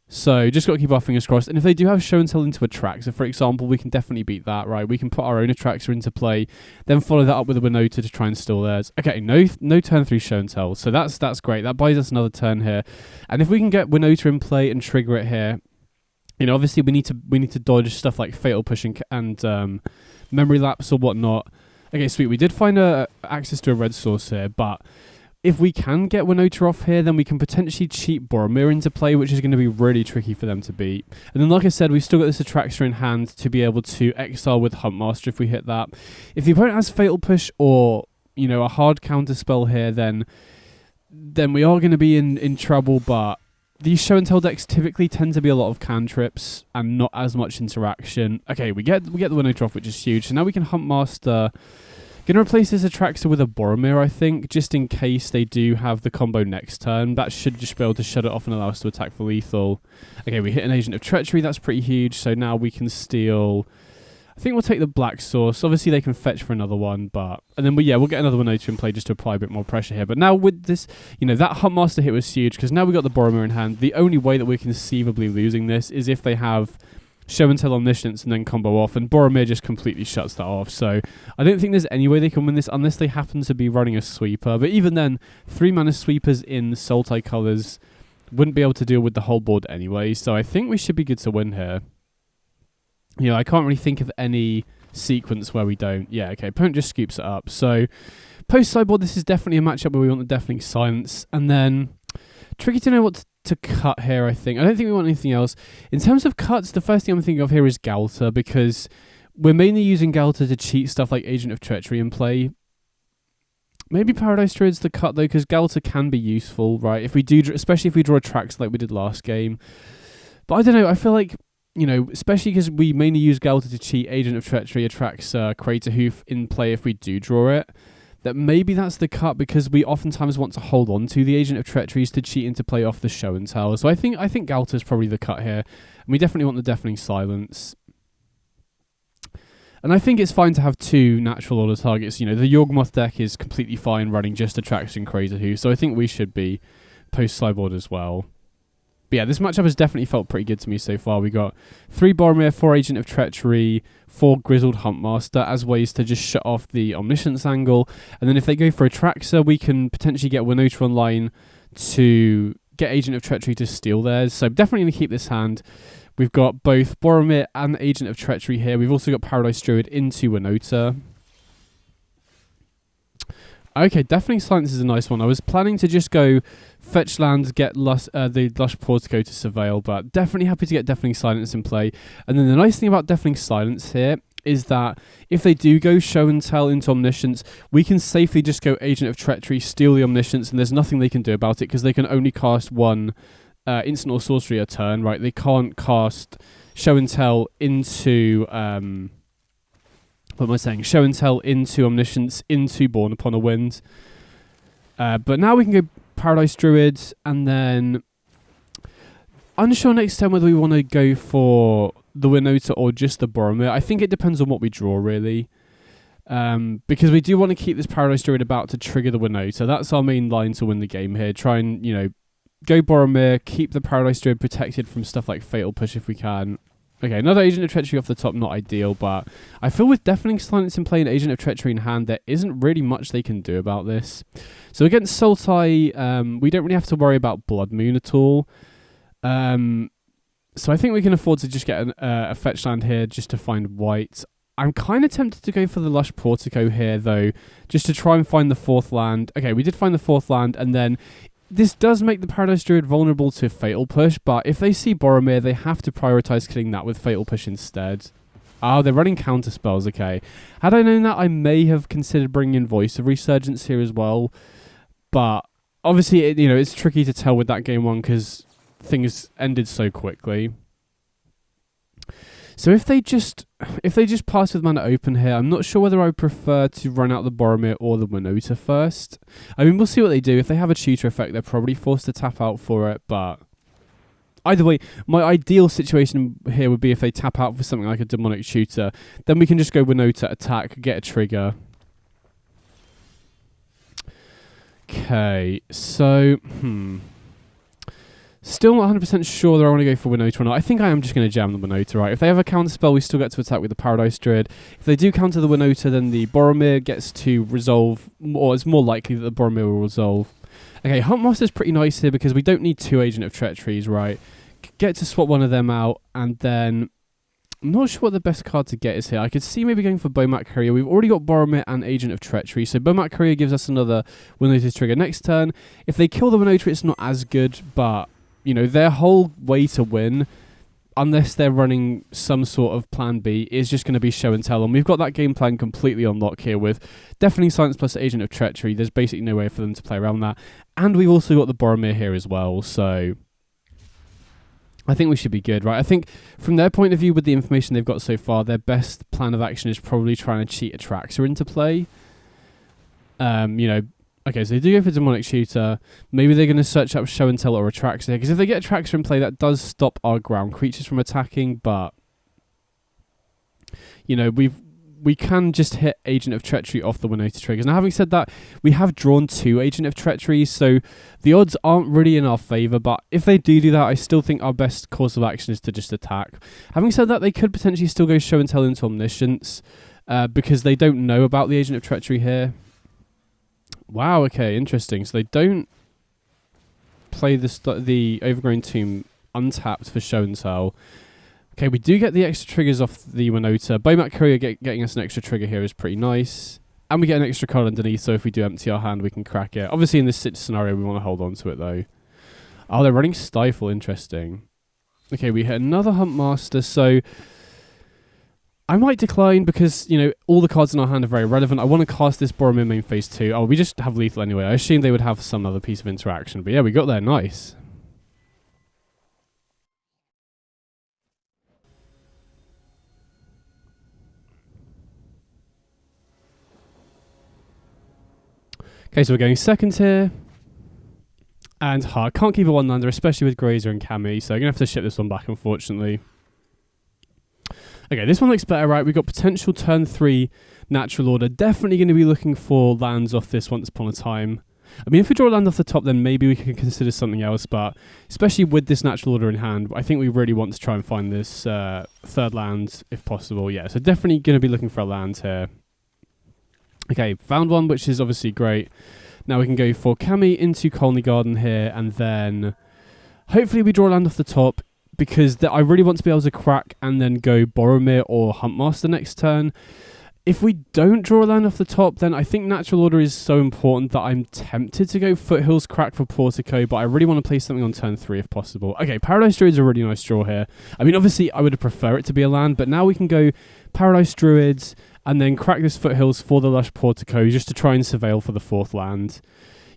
so just got to keep our fingers crossed. And if they do have Show and Tell into Attractor, for example, we can definitely beat that, right? We can put our own Attractor into play, then follow that up with a Winota to try and steal theirs. Okay, no turn 3 Show and Tell, so that's great. That buys us another turn here, and if we can get Winota in play and trigger it here, you know, obviously we need to dodge stuff like Fatal Push and Memory Lapse or whatnot. Okay, sweet. We did find access to a red source here, but if we can get Winota off here, then we can potentially cheat Boromir into play, which is going to be really tricky for them to beat. And then, like I said, we've still got this Atraxa in hand to be able to exile with Huntmaster if we hit that. If the opponent has Fatal Push or, you know, a hard counter spell here, then we are going to be in trouble. But these show and tell decks typically tend to be a lot of cantrips and not as much interaction. Okay, we get the Winota off, which is huge. So now we can Huntmaster. Going to replace this Atraxa with a Boromir, I think, just in case they do have the combo next turn. That should just be able to shut it off and allow us to attack for lethal. Okay, we hit an Agent of Treachery. That's pretty huge. So now we can steal... I think we'll take the Black Source. Obviously, they can fetch for another one, but... And then, we'll get another Winota in play just to apply a bit more pressure here. But now with this, you know, that Huntmaster hit was huge because now we've got the Boromir in hand. The only way that we're conceivably losing this is if they have Show and Tell Omniscience and then combo off, and Boromir just completely shuts that off. So I don't think there's any way they can win this unless they happen to be running a sweeper. But even then, 3-mana sweepers in Sultai colours wouldn't be able to deal with the whole board anyway. So I think we should be good to win here. You know, I can't really think of any sequence where we don't. Yeah, okay, opponent just scoops it up. So post sideboard, this is definitely a matchup where we want the Deafening Silence. And then tricky to know what to cut here, I think. I don't think we want anything else. In terms of cuts, the first thing I'm thinking of here is Galta, because we're mainly using Galta to cheat stuff like Agent of Treachery in play. Maybe Paradise Druid's the cut, though, because Galta can be useful, right? If we do, especially if we draw tracks like we did last game. But I don't know, I feel like, you know, especially because we mainly use Galta to cheat Agent of Treachery, Atraxa, Crater Hoof in play if we do draw it, that maybe that's the cut, because we oftentimes want to hold on to the Agent of Treacheries to cheat into play off the Show and Tell. So I think Galta is probably the cut here, and we definitely want the Deafening Silence. And I think it's fine to have 2 natural order targets. You know, the Yawgmoth deck is completely fine running just Atraxa and Crater Hoof, so I think we should be post sideboard as well. But yeah, this matchup has definitely felt pretty good to me so far. We got 3 Boromir, 4 Agent of Treachery, 4 Grizzled Huntmaster as ways to just shut off the Omniscience angle. And then if they go for Atraxa, we can potentially get Winota online to get Agent of Treachery to steal theirs. So definitely going to keep this hand. We've got both Boromir and Agent of Treachery here. We've also got Paradise Druid into Winota. Okay, Deafening Silence is a nice one. I was planning to just go fetch land, get the Lush Portico to surveil, but definitely happy to get Deafening Silence in play. And then the nice thing about Deafening Silence here is that if they do go Show and Tell into Omniscience, we can safely just go Agent of Treachery, steal the Omniscience, and there's nothing they can do about it because they can only cast 1 instant or sorcery a turn, right? They can't cast Show and Tell into... what am I saying? Show and Tell into Omniscience, into Born Upon a Wind. But now we can go Paradise Druid, and then... unsure next turn whether we want to go for the Winota or just the Boromir. I think it depends on what we draw, really. Because we do want to keep this Paradise Druid about to trigger the Winota. That's our main line to win the game here. Try and, you know, go Boromir, keep the Paradise Druid protected from stuff like Fatal Push if we can. Okay, another Agent of Treachery off the top, not ideal, but I feel with Deafening Silence in play and Agent of Treachery in hand, there isn't really much they can do about this. So against Sultai, we don't really have to worry about Blood Moon at all. So I think we can afford to just get a fetch land here just to find white. I'm kind of tempted to go for the Lush Portico here, though, just to try and find the 4th land. Okay, we did find the 4th land, and then... this does make the Paradise Druid vulnerable to Fatal Push, but if they see Boromir, they have to prioritise killing that with Fatal Push instead. Oh, they're running counter spells, okay. Had I known that, I may have considered bringing in Voice of Resurgence here as well, but obviously, it's tricky to tell with that game 1 because things ended so quickly. So if they just pass with mana open here, I'm not sure whether I would prefer to run out the Boromir or the Winota first. I mean, we'll see what they do. If they have a tutor effect, they're probably forced to tap out for it, but either way, my ideal situation here would be if they tap out for something like a Demonic Tutor. Then we can just go Winota, attack, get a trigger. Okay, so, still not 100% sure that I want to go for Winota or not. I think I am just going to jam the Winota, right? If they have a counter spell, we still get to attack with the Paradise Druid. If they do counter the Winota, then the Boromir gets to resolve, or it's more likely that the Boromir will resolve. Okay, Huntmaster is pretty nice here because we don't need 2 Agent of Treacheries, right? Get to swap one of them out, and then I'm not sure what the best card to get is here. I could see maybe going for Bomat Courier. We've already got Boromir and Agent of Treachery, so Bomat Courier gives us another Winota trigger next turn. If they kill the Winota, it's not as good, but, you know, their whole way to win, unless they're running some sort of plan B, is just going to be show and tell. And we've got that game plan completely on lock here with Deafening Silence plus Agent of Treachery. There's basically no way for them to play around that. And we've also got the Boromir here as well, so I think we should be good, right? I think from their point of view, with the information they've got so far, their best plan of action is probably trying to cheat Atraxa into play. You know, okay, so they do go for Demonic Shooter. Maybe they're going to search up Show and Tell or Atraxa, because if they get Atraxa in play, that does stop our ground creatures from attacking, but, you know, we can just hit Agent of Treachery off the Winota triggers. Now, having said that, we have drawn 2 Agent of Treachery, so the odds aren't really in our favour, but if they do that, I still think our best course of action is to just attack. Having said that, they could potentially still go Show and Tell into Omniscience, because they don't know about the Agent of Treachery here. Wow, okay, interesting. So they don't play the Overgrown Tomb untapped for Show and Tell. Okay, we do get the extra triggers off the Winota. Bomat Courier getting us an extra trigger here is pretty nice. And we get an extra card underneath, so if we do empty our hand, we can crack it. Obviously, in this scenario, we want to hold on to it, though. Oh, they're running Stifle. Interesting. Okay, we hit another Huntmaster, so I might decline because, you know, all the cards in our hand are very relevant. I want to cast this Boromir main phase 2. Oh, we just have lethal anyway. I assume they would have some other piece of interaction. But yeah, we got there. Nice. Okay, so we're going second here. And hard. Can't keep a one-lander, especially with Grazer and Cammy. So I'm going to have to ship this one back, unfortunately. Okay, this one looks better, right? We've got potential turn 3 Natural Order. Definitely going to be looking for lands off this once upon a time. I mean, if we draw a land off the top, then maybe we can consider something else. But especially with this Natural Order in hand, I think we really want to try and find this third land if possible. Yeah, so definitely going to be looking for a land here. Okay, found one, which is obviously great. Now we can go for Cammy into Colony Garden here, and then hopefully we draw a land off the top, because I really want to be able to crack and then go Boromir or Huntmaster next turn. If we don't draw a land off the top, then I think Natural Order is so important that I'm tempted to go Foothills Crack for Portico, but I really want to play something on turn 3 if possible. Okay, Paradise Druid's a really nice draw here. I mean, obviously, I would prefer it to be a land, but now we can go Paradise Druids and then crack this Foothills for the Lush Portico just to try and surveil for the 4th land.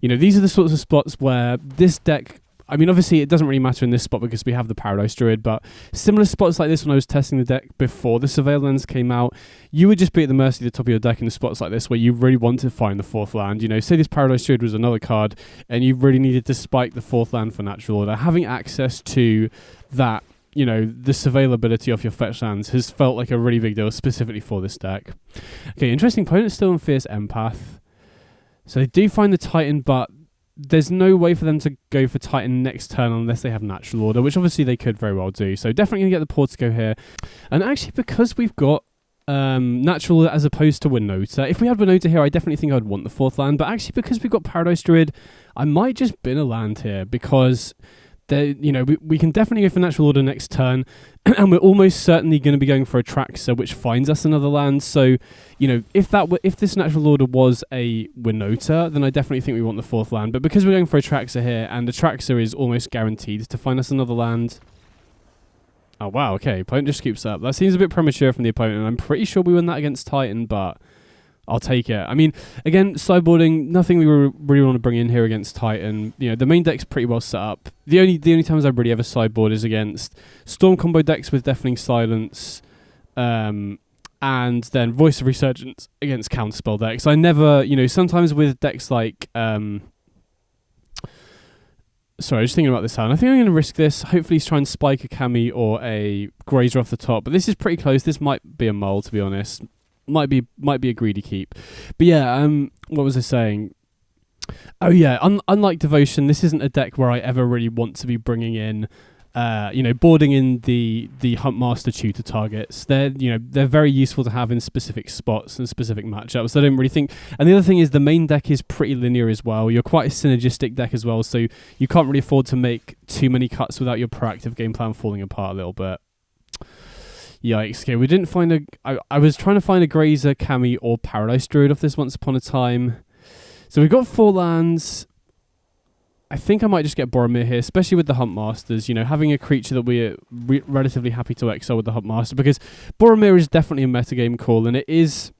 You know, these are the sorts of spots where this deck, I mean, obviously it doesn't really matter in this spot because we have the Paradise Druid, but similar spots like this when I was testing the deck before the Surveil lands came out, you would just be at the mercy of the top of your deck in the spots like this where you really want to find the 4th land. You know, say this Paradise Druid was another card and you really needed to spike the 4th land for Natural Order. Having access to that, you know, the surveillability of your fetch lands has felt like a really big deal, specifically for this deck. Okay, interesting. Opponent still on Fierce Empath. So they do find the Titan, but there's no way for them to go for Titan next turn unless they have Natural Order, which obviously they could very well do. So definitely going to get the Portico here. And actually, because we've got Natural Order as opposed to Winota, if we had Winota here, I definitely think I'd want the 4th land. But actually, because we've got Paradise Druid, I might just bin a land here because you know, we can definitely go for Natural Order next turn, and we're almost certainly going to be going for a Atraxa, which finds us another land. So, you know, if this Natural Order was a Winota, then I definitely think we want the 4th land. But because we're going for a Atraxa here, and Atraxa is almost guaranteed to find us another land. Oh wow, okay, opponent just scoops up. That seems a bit premature from the opponent, and I'm pretty sure we win that against Titan, but I'll take it. I mean, again, sideboarding, nothing we really want to bring in here against Titan. You know, the main deck's pretty well set up. The only times I really ever sideboard is against Storm combo decks with Deafening Silence, and then Voice of Resurgence against Counterspell decks. I never, you know, sometimes with decks like, sorry, just thinking about this hand. I think I'm going to risk this. Hopefully try and spike a Cammy or a Grazer off the top. But this is pretty close. This might be a mull, to be honest. Might be a greedy keep. But yeah, what was I saying? Oh yeah, unlike Devotion, this isn't a deck where I ever really want to be bringing in, you know, boarding in the Huntmaster tutor targets. They're very useful to have in specific spots and specific matchups. I don't really think. And the other thing is the main deck is pretty linear as well. You're quite a synergistic deck as well, so you can't really afford to make too many cuts without your proactive game plan falling apart a little bit. Yikes. Okay, we didn't find a... I was trying to find a Grazer, Kami, or Paradise Druid off this once upon a time. So we've got 4 lands. I think I might just get Boromir here, especially with the Huntmasters. You know, having a creature that we're relatively happy to exile with the Huntmaster, because Boromir is definitely a metagame call, and it is,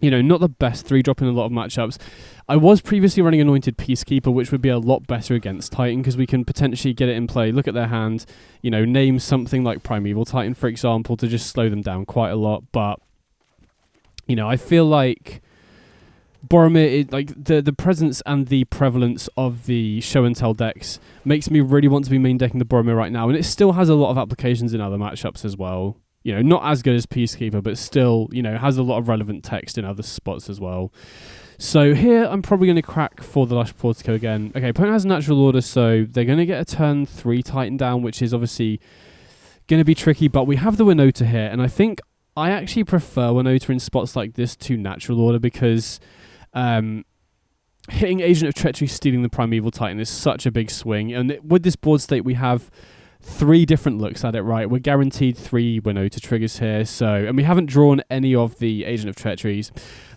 you know, not the best 3-drop in a lot of matchups. I was previously running Anointed Peacekeeper, which would be a lot better against Titan, because we can potentially get it in play, look at their hand, you know, name something like Primeval Titan, for example, to just slow them down quite a lot. But, you know, I feel like Boromir, like the presence and the prevalence of the show and tell decks makes me really want to be main decking the Boromir right now, and it still has a lot of applications in other matchups as well. You know, not as good as Peacekeeper, but still, you know, has a lot of relevant text in other spots as well. So here, I'm probably going to crack for the Lush Portico again. Okay, opponent has a natural order, so they're going to get a turn 3 Titan down, which is obviously going to be tricky, but we have the Winota here, and I think I actually prefer Winota in spots like this to natural order, because hitting Agent of Treachery, stealing the Primeval Titan is such a big swing, and with this board state, we have 3 different looks at it, right? We're guaranteed 3 Winota triggers here, and we haven't drawn any of the Agent of Treacheries.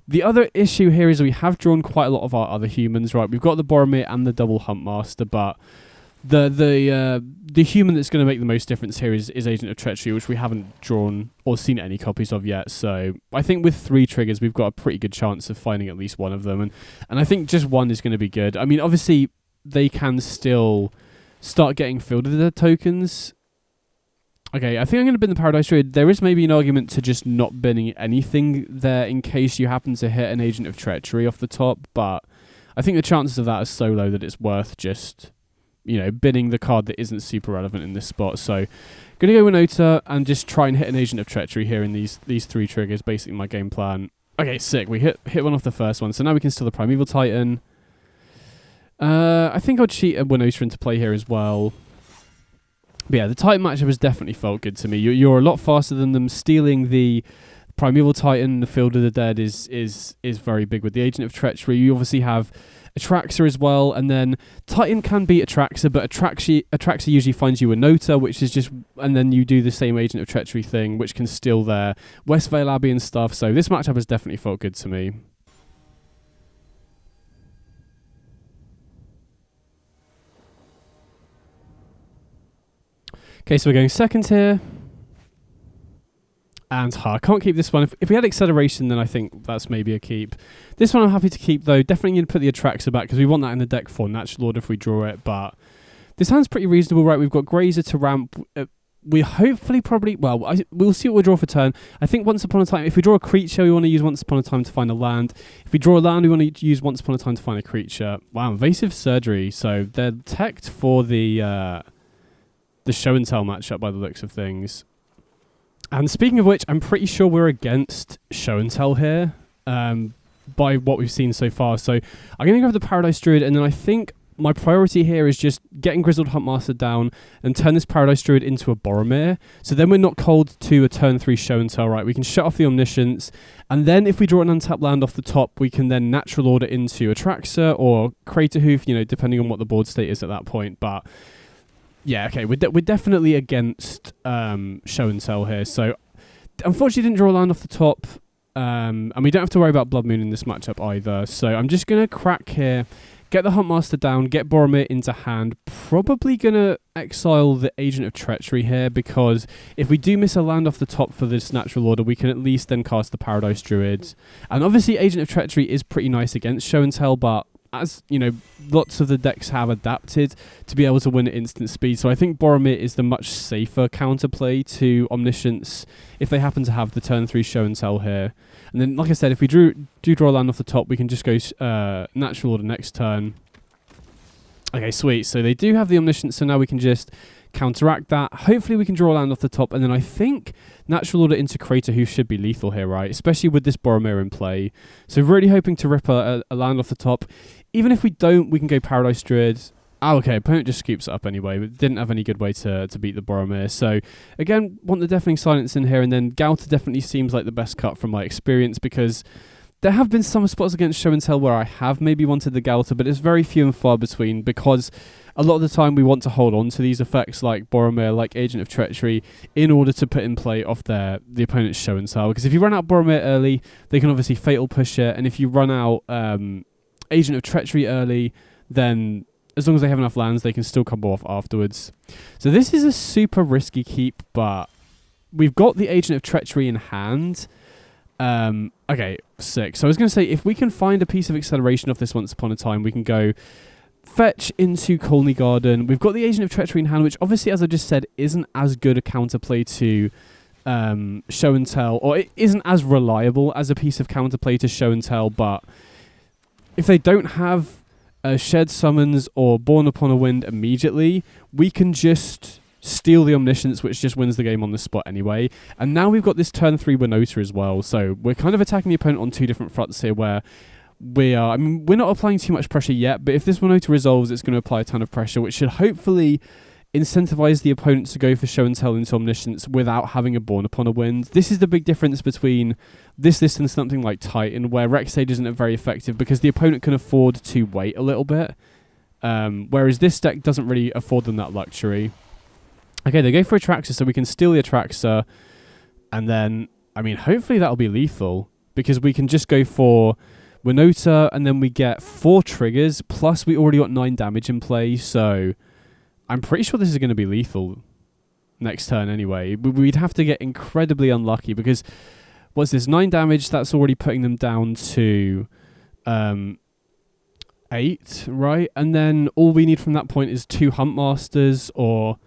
The other issue here is we have drawn quite a lot of our other humans, right? We've got the Boromir and the double Huntmaster, but the human that's going to make the most difference here is Agent of Treachery, which we haven't drawn or seen any copies of yet. So I think with 3 triggers, we've got a pretty good chance of finding at least one of them, and I think just one is going to be good. I mean, obviously they can still start getting filled with their tokens. Okay, I think I'm going to bin the Paradise Druid. There is maybe an argument to just not binning anything there in case you happen to hit an Agent of Treachery off the top, but I think the chances of that are so low that it's worth just, you know, binning the card that isn't super relevant in this spot. So, going to go Winota and just try and hit an Agent of Treachery here in these 3 triggers, basically my game plan. Okay, sick. We hit one off the first one, so now we can steal the Primeval Titan. I think I'll cheat a Winota into play here as well. But yeah, the Titan matchup has definitely felt good to me. You're a lot faster than them. Stealing the Primeval Titan, the Field of the Dead is very big with the Agent of Treachery. You obviously have Atraxa as well, and then Titan can beat Atraxa, but Atraxa usually finds you a Winota, which is just, and then you do the same Agent of Treachery thing, which can steal their Westvale Abbey and stuff. So this matchup has definitely felt good to me. Okay, so we're going second here. And I can't keep this one. If we had Acceleration, then I think that's maybe a keep. This one I'm happy to keep, though. Definitely going to put the Atraxa back, because we want that in the deck for natural order if we draw it. But this hand's pretty reasonable, right? We've got Grazer to ramp. We hopefully probably... Well, we'll see what we draw for turn. I think Once Upon a Time... If we draw a creature, we want to use Once Upon a Time to find a land. If we draw a land, we want to use Once Upon a Time to find a creature. Wow, Invasive Surgery. So they're teched for the show and tell matchup by the looks of things. And speaking of which, I'm pretty sure we're against show and tell here by what we've seen so far. So I'm going to go with the Paradise Druid, and then I think my priority here is just getting Grizzled Huntmaster down and turn this Paradise Druid into a Boromir. So then we're not cold to a turn 3 show and tell, right? We can shut off the Omniscience, and then if we draw an untapped land off the top, we can then natural order into Atraxa or Crater Hoof, you know, depending on what the board state is at that point. But yeah, okay, we're definitely against show and tell here. So, unfortunately, didn't draw a land off the top. And we don't have to worry about Blood Moon in this matchup either. So, I'm just going to crack here, get the Huntmaster down, get Boromir into hand. Probably going to exile the Agent of Treachery here, because if we do miss a land off the top for this natural order, we can at least then cast the Paradise Druid. And obviously, Agent of Treachery is pretty nice against show and tell, but as you know, lots of the decks have adapted to be able to win at instant speed. So I think Boromir is the much safer counterplay to Omniscience if they happen to have the turn 3 show and tell here. And then, like I said, if we do draw a land off the top, we can just go natural order next turn. Okay, sweet. So they do have the Omniscience, so now we can just counteract that. Hopefully we can draw a land off the top, and then I think natural order into Crater Hoof should be lethal here, right? Especially with this Boromir in play. So really hoping to rip a land off the top. Even if we don't, we can go Paradise Druid. Oh, okay, opponent just scoops it up anyway. But didn't have any good way to beat the Boromir. So, again, want the Deafening Silence in here. And then Gauta definitely seems like the best cut from my experience, because there have been some spots against Show and Tell where I have maybe wanted the Galter, but it's very few and far between because a lot of the time we want to hold on to these effects like Boromir, like Agent of Treachery, in order to put in play off the opponent's Show and Tell. Because if you run out Boromir early, they can obviously Fatal Push it, and if you run out Agent of Treachery early, then as long as they have enough lands, they can still combo off afterwards. So this is a super risky keep, but we've got the Agent of Treachery in hand. Okay, sick. So I was going to say, if we can find a piece of acceleration off this Once Upon a Time, we can go fetch into Colney Garden. We've got the Agent of Treachery in hand, which obviously, as I just said, isn't as good a counterplay to Show and Tell, or it isn't as reliable as a piece of counterplay to Show and Tell, but if they don't have Shed Summons or Born Upon a Wind immediately, we can just steal the Omniscience, which just wins the game on the spot anyway. And now we've got this turn 3 Winota as well, so we're kind of attacking the opponent on two different fronts here, where we're not applying too much pressure yet, but if this Winota resolves, it's going to apply a ton of pressure, which should hopefully incentivize the opponent to go for Show and Tell into Omniscience without having a Born Upon a Wind. This is the big difference between this list and something like Titan, where Rexade isn't very effective because the opponent can afford to wait a little bit, whereas this deck doesn't really afford them that luxury. Okay, they go for Atraxa, so we can steal the Atraxa, and then, hopefully that'll be lethal, because we can just go for Winota, and then we get 4 triggers, plus we already got 9 damage in play, so I'm pretty sure this is going to be lethal next turn anyway. We'd have to get incredibly unlucky, because, what's this, 9 damage, that's already putting them down to 8, right? And then all we need from that point is 2 Huntmasters, or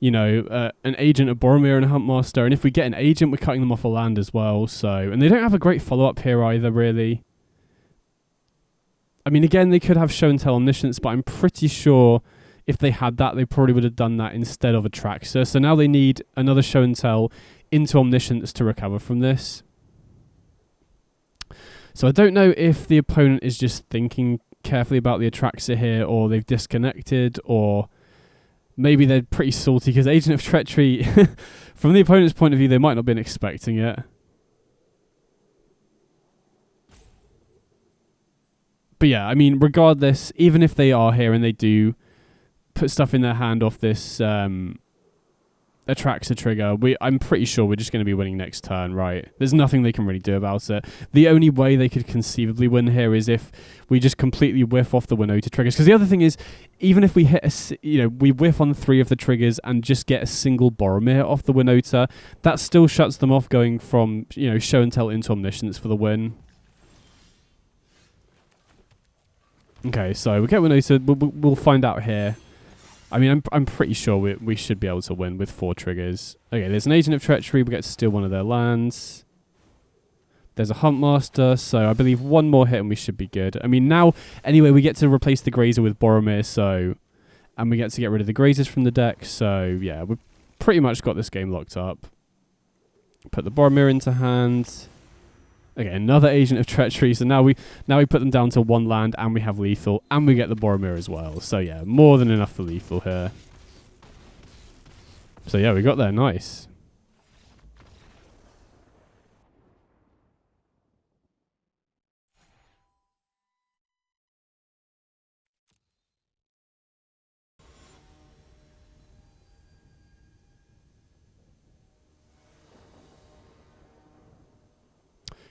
an Agent of Boromir and a Huntmaster, and if we get an Agent, we're cutting them off a land as well, so, and they don't have a great follow-up here either, really. Again, they could have Show and Tell Omniscience, but I'm pretty sure if they had that, they probably would have done that instead of Atraxa, so now they need another Show and Tell into Omniscience to recover from this. So I don't know if the opponent is just thinking carefully about the Atraxa here, or they've disconnected, or maybe they're pretty salty, because Agent of Treachery, from the opponent's point of view, they might not have been expecting it. But yeah, regardless, even if they are here and they do put stuff in their hand off this Atraxa trigger, I'm pretty sure we're just going to be winning next turn, right? There's nothing they can really do about it. The only way they could conceivably win here is if we just completely whiff off the Winota triggers. Because the other thing is, even if we hit we whiff on 3 of the triggers and just get a single Boromir off the Winota, that still shuts them off going from Show and Tell into Omniscience for the win. Okay, so we get Winota. We'll find out here. I'm pretty sure we should be able to win with 4 triggers. Okay, there's an Agent of Treachery. We get to steal one of their lands. There's a Huntmaster, so I believe one more hit and we should be good. Now, anyway, we get to replace the Grazer with Boromir, and we get to get rid of the Grazers from the deck, so yeah, we've pretty much got this game locked up. Put the Boromir into hand. Okay, another Agent of Treachery, so now we put them down to 1 land, and we have lethal, and we get the Boromir as well. So yeah, more than enough for lethal here. So yeah, we got there, nice.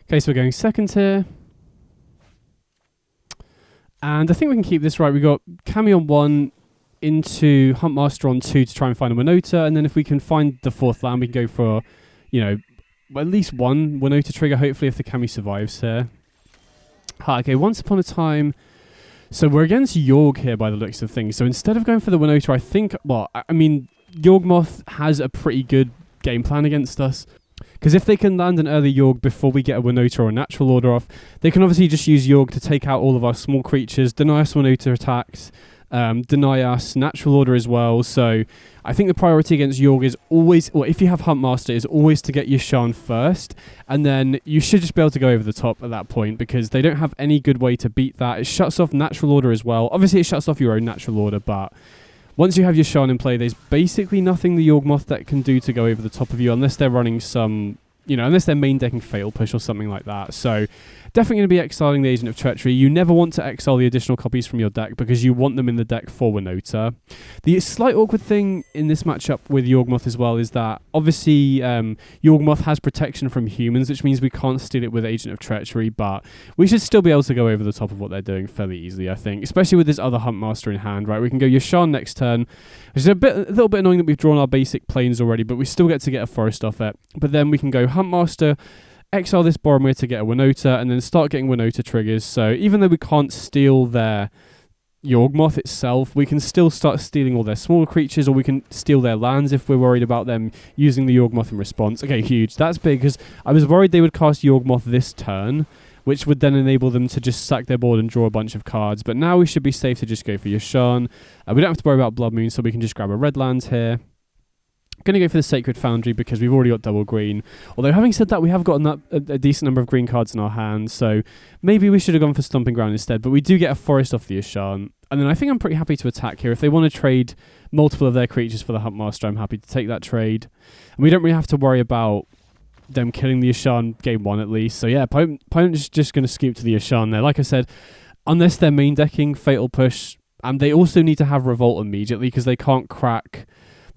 Okay, so we're going second here. And I think we can keep this right. We got Kami on 1, into Huntmaster on 2 to try and find a Winota, and then if we can find the 4th land, we can go for, at least 1 Winota trigger, hopefully, if the Kami survives here. Okay, Once Upon a Time. So we're against Yawg here by the looks of things. So instead of going for the Winota, I think, Yawgmoth has a pretty good game plan against us. Because if they can land an early Yawg before we get a Winota or a natural order off, they can obviously just use Yawg to take out all of our small creatures, deny us Winota attacks, deny us natural order as well. So I think the priority against Yawg is always, or if you have Huntmaster, is always to get your Shan first, and then you should just be able to go over the top at that point, because they don't have any good way to beat that. It shuts off natural order as well. Obviously it shuts off your own natural order, but once you have your Shan in play, there's basically nothing the Yawgmoth deck can do to go over the top of you, unless they're running some, unless they're main decking Fatal Push or something like that. So Definitely going to be exiling the Agent of Treachery. You never want to exile the additional copies from your deck because you want them in the deck for Winota. The slight awkward thing in this matchup with Yawgmoth as well is that obviously Yawgmoth has protection from humans, which means we can't steal it with Agent of Treachery, but we should still be able to go over the top of what they're doing fairly easily, I think, especially with this other Huntmaster in hand, right? We can go Yasharn next turn, which is a little bit annoying that we've drawn our basic planes already, but we still get to get a forest off it. But then we can go Huntmaster, exile this Boromir to get a Winota, and then start getting Winota triggers. So even though we can't steal their Yawgmoth itself, we can still start stealing all their smaller creatures, or we can steal their lands if we're worried about them using the Yawgmoth in response. Okay, huge. That's big, because I was worried they would cast Yawgmoth this turn, which would then enable them to just sack their board and draw a bunch of cards. But now we should be safe to just go for Yasharn. We don't have to worry about Blood Moon, so we can just grab a red land here. Going to go for the Sacred Foundry because we've already got double green. Although having said that, we have got a decent number of green cards in our hands, so maybe we should have gone for Stomping Ground instead. But we do get a forest off the Yasharn. And then I think I'm pretty happy to attack here. If they want to trade multiple of their creatures for the Huntmaster, I'm happy to take that trade. And we don't really have to worry about them killing the Yasharn game one at least. So yeah, opponent's just going to scoop to the Yasharn there. Like I said, unless they're main decking Fatal Push, and they also need to have Revolt immediately because they can't crack...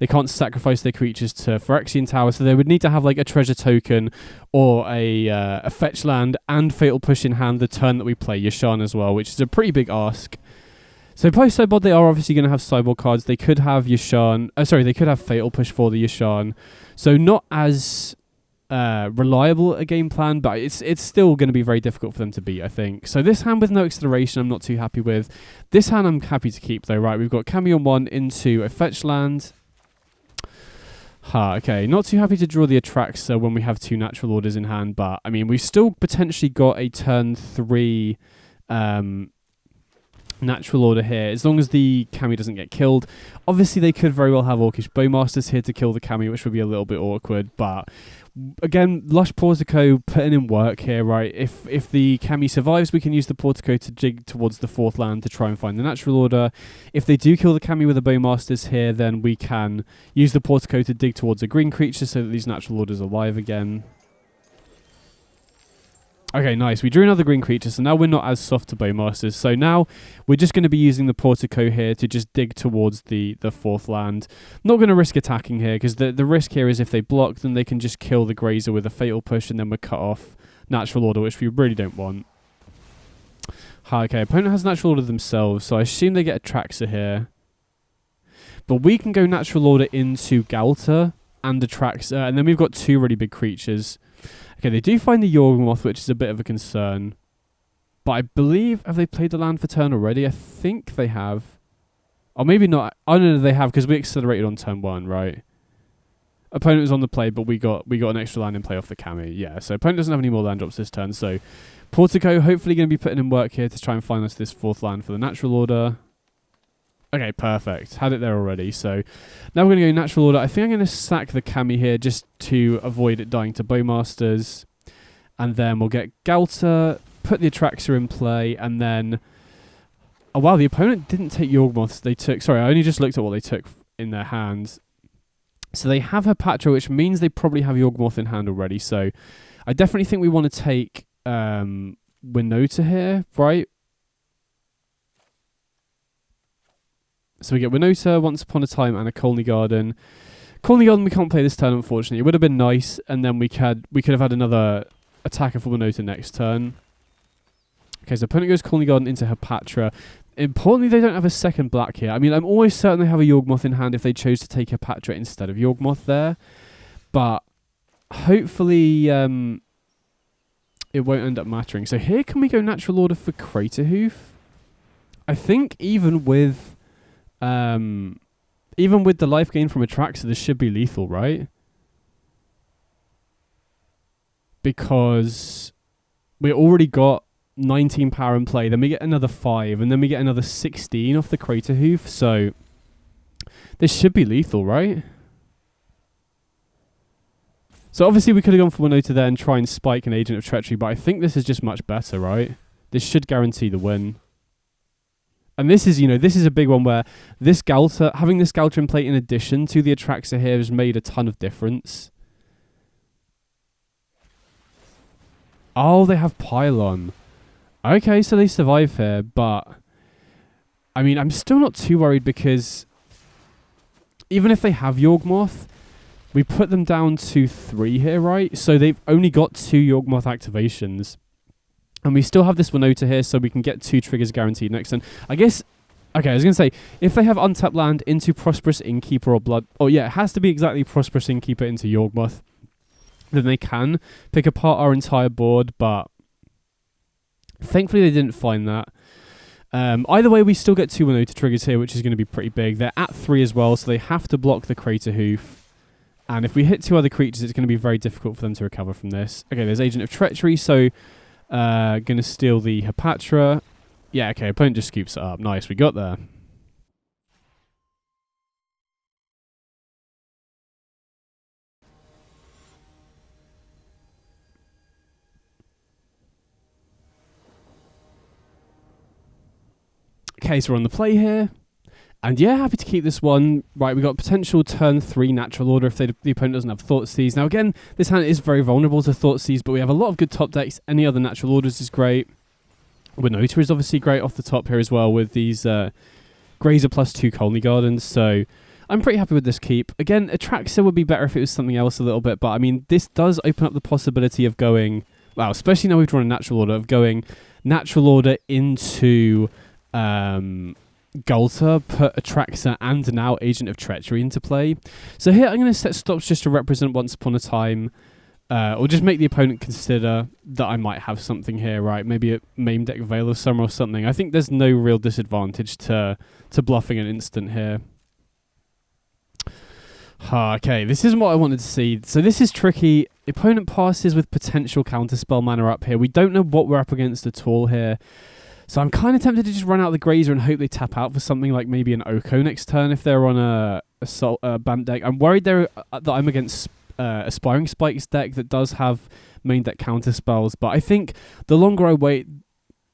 They can't sacrifice their creatures to Phyrexian Tower, so they would need to have like a treasure token or a fetch land and Fatal Push in hand the turn that we play Yasharn as well, which is a pretty big ask. So post sideboard, they are obviously going to have sideboard cards. They could have Yasharn. They could have Fatal Push for the Yasharn. So not as reliable a game plan, but it's still going to be very difficult for them to beat, I think. So this hand with no acceleration, I'm not too happy with. This hand I'm happy to keep though. Right, we've got Kami on 1 into a fetch land. Okay, not too happy to draw the Atraxa when we have 2 natural orders in hand, but I mean, we've still potentially got a turn 3 natural order here, as long as the Kami doesn't get killed. Obviously, they could very well have Orcish Bowmasters here to kill the Kami, which would be a little bit awkward, but again, Lush Portico putting in work here, right? If the Kami survives, we can use the Portico to dig towards the 4th land to try and find the natural order. If they do kill the Kami with the Bowmasters here, then we can use the Portico to dig towards a green creature so that these natural orders are alive again. Okay, nice. We drew another green creature, so now we're not as soft to Bowmasters. So now we're just going to be using the Portico here to just dig towards the 4th land. Not going to risk attacking here, because the risk here is if they block, then they can just kill the Grazer with a Fatal Push, and then we're cut off natural order, which we really don't want. Okay, opponent has natural order themselves, so I assume they get a Atraxa here. But we can go natural order into Galta and Atraxa, and then we've got 2 really big creatures. Okay, they do find the Yawgmoth, which is a bit of a concern. But I believe... Have they played the land for turn already? I think they have. Or maybe not. I don't know, they have, because we accelerated on turn 1, right? Opponent was on the play, but we got an extra land in play off the Kami. Yeah, so opponent doesn't have any more land drops this turn. So Portico hopefully going to be putting in work here to try and find us this 4th land for the natural order. Okay, perfect. Had it there already. So now we're going to go natural order. I think I'm going to sack the Kami here just to avoid it dying to Bowmasters. And then we'll get Galta, put the Atraxa in play, and then... Oh, wow, the opponent didn't take Yawgmoths. They took... Sorry, I only just looked at what they took in their hands. So they have Hepatra, which means they probably have Yawgmoth in hand already. So I definitely think we want to take Winota here, right? So we get Winota, Once Upon a Time, and a Colney Garden. Colney Garden we can't play this turn, unfortunately. It would have been nice, and then we could have had another attacker for Winota next turn. Okay, so opponent goes Colney Garden into Hepatra. Importantly, they don't have a second black here. I mean, I'm always certain they have a Yawgmoth in hand if they chose to take Hepatra instead of Yawgmoth there. But hopefully it won't end up mattering. So here, can we go natural order for Craterhoof? I think even with the life gain from Atraxa, this should be lethal, right? Because we already got 19 power in play, then we get another 5, and then we get another 16 off the Craterhoof, so this should be lethal, right? So obviously we could have gone for Winota there and try and spike an Agent of Treachery, but I think this is just much better, right? This should guarantee the win. And this is, this is a big one where this Galta, having this Galta in play in addition to the Atraxa here has made a ton of difference. Oh, they have Pylon. Okay, so they survive here, but I mean, I'm still not too worried because even if they have Yawgmoth, we put them down to 3 here, right? So they've only got 2 Yawgmoth activations. And we still have this Winota here, so we can get 2 triggers guaranteed next turn. I guess, okay, I was going to say, if they have untapped land into Prosperous Innkeeper or Blood... Oh, yeah, it has to be exactly Prosperous Innkeeper into Yawgmoth. Then they can pick apart our entire board, but thankfully they didn't find that. Either way, we still get 2 Winota triggers here, which is going to be pretty big. They're at 3 as well, so they have to block the Crater Hoof. And if we hit 2 other creatures, it's going to be very difficult for them to recover from this. Okay, there's Agent of Treachery, so going to steal the Hepatra. Yeah, okay, opponent just scoops it up. Nice, we got there. Okay, so we're on the play here. And yeah, happy to keep this one. Right, we got potential turn 3 natural order if the opponent doesn't have Thoughtseize. Now again, this hand is very vulnerable to Thoughtseize, but we have a lot of good top decks. Any other natural orders is great. Winota is obviously great off the top here as well with these Grazer plus 2 Colony Gardens. So I'm pretty happy with this keep. Again, Atraxa would be better if it was something else a little bit, but I mean, this does open up the possibility of going, wow, especially now we've drawn a natural order, of going natural order into Gulta, put Atraxa and now Agent of Treachery into play. So here I'm going to set stops just to represent Once Upon a Time, or just make the opponent consider that I might have something here, right? Maybe a Maindeck Veil of Summer or something. I think there's no real disadvantage to bluffing an instant here. Okay, this isn't what I wanted to see. So this is tricky. Opponent passes with potential counterspell mana up here. We don't know what we're up against at all here. So I'm kind of tempted to just run out the Grazer and hope they tap out for something like maybe an Oko next turn if they're on a Bant deck. I'm worried that I'm against Aspiring Spikes deck that does have main deck counter spells, but I think the longer I wait,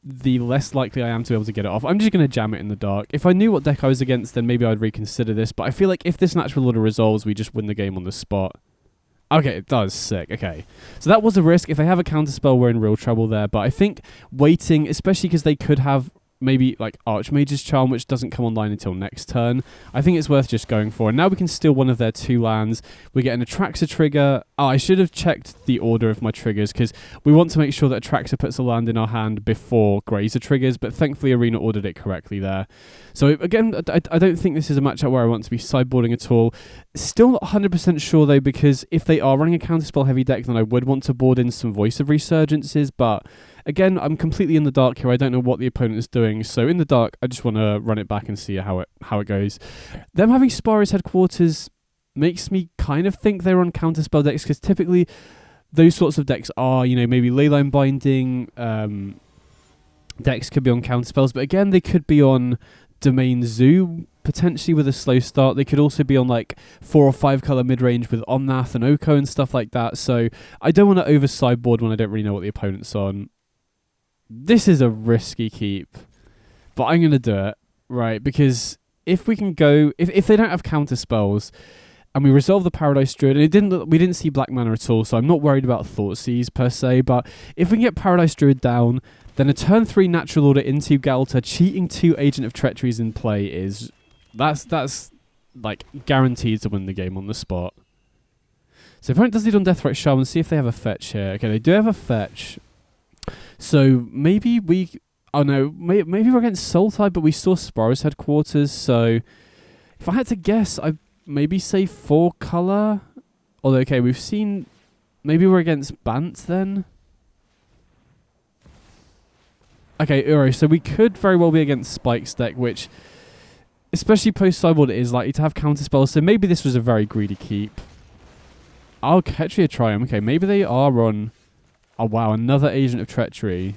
the less likely I am to be able to get it off. I'm just going to jam it in the dark. If I knew what deck I was against, then maybe I'd reconsider this, but I feel like if this natural order resolves, we just win the game on the spot. Okay, it does. Sick. Okay. So that was a risk. If they have a counterspell, we're in real trouble there. But I think waiting, especially because they could have maybe like Archmage's Charm, which doesn't come online until next turn, I think it's worth just going for. And now we can steal one of their 2 lands. We get an Atraxa trigger. Oh, I should have checked the order of my triggers because we want to make sure that Atraxa puts a land in our hand before Grazer triggers, but thankfully Arena ordered it correctly there. So again, I don't think this is a matchup where I want to be sideboarding at all. Still not 100% sure though, because if they are running a counterspell heavy deck, then I would want to board in some Voice of Resurgences, but again, I'm completely in the dark here. I don't know what the opponent is doing, so in the dark, I just want to run it back and see how it goes. Them having Spara's Headquarters makes me kind of think they're on counterspell decks, because typically those sorts of decks are, you know, maybe Leyline Binding decks could be on counterspells, but again, they could be on Domain Zoo, potentially with a slow start. They could also be on like 4 or 5 color midrange with Omnath and Oko and stuff like that, so I don't want to over sideboard when I don't really know what the opponent's on. This is a risky keep, but I'm going to do it, right? Because if we can go... If they don't have counter spells, and we resolve the Paradise Druid, and we didn't see black mana at all, so I'm not worried about Thoughtseize per se, but if we can get Paradise Druid down, then a turn 3 natural order into Galta, cheating 2 Agent of Treacheries in play is... That's like guaranteed to win the game on the spot. So opponent does lead on Deathrite Shaman, see if they have a fetch here. Okay, they do have a fetch. So maybe we... Oh no, maybe we're against Sultai, but we saw Spara's Headquarters, so if I had to guess, I'd maybe say 4 color. Although, okay, we've seen... Maybe we're against Bant then? Okay, alright, so we could very well be against Spike's deck, which, especially post-sideboard, it is likely to have counterspells, so maybe this was a very greedy keep. I'll catch you a Triumph. Okay, maybe they are on... Oh wow, another Agent of Treachery.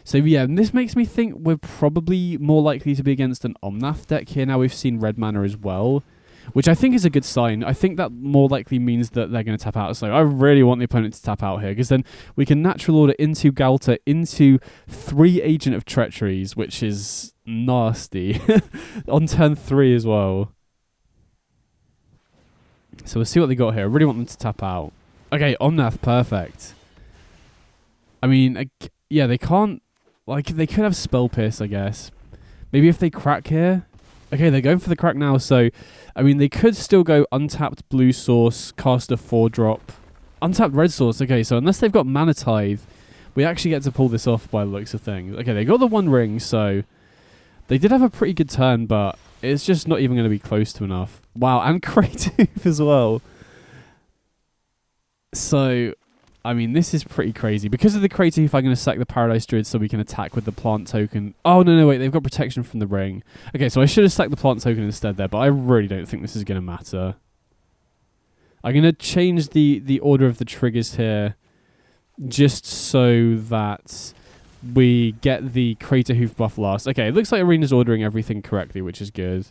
So yeah, and this makes me think we're probably more likely to be against an Omnath deck here. Now we've seen red mana as well, which I think is a good sign. I think that more likely means that they're going to tap out. So I really want the opponent to tap out here, because then we can natural order into Galta into 3 Agent of Treacheries, which is nasty. On turn 3 as well. So we'll see what they got here. I really want them to tap out. Okay, Omnath, perfect. I mean, yeah, they can't... Like, they could have Spell Pierce, I guess. Maybe if they crack here... Okay, they're going for the crack now, so... I mean, they could still go untapped blue source, cast a 4-drop. Untapped red source, okay, so unless they've got Mana Tithe, we actually get to pull this off by the looks of things. Okay, they got the One Ring, so... They did have a pretty good turn, but it's just not even going to be close to enough. Wow, and Kratos as well. So... I mean, this is pretty crazy. Because of the Kratos, I'm going to sack the Paradise Druid so we can attack with the plant token. Oh, no, wait. They've got protection from the ring. Okay, so I should have sacked the plant token instead there, but I really don't think this is going to matter. I'm going to change the order of the triggers here just so that we get the Crater Hoof buff last. Okay, it looks like Arena's ordering everything correctly, which is good.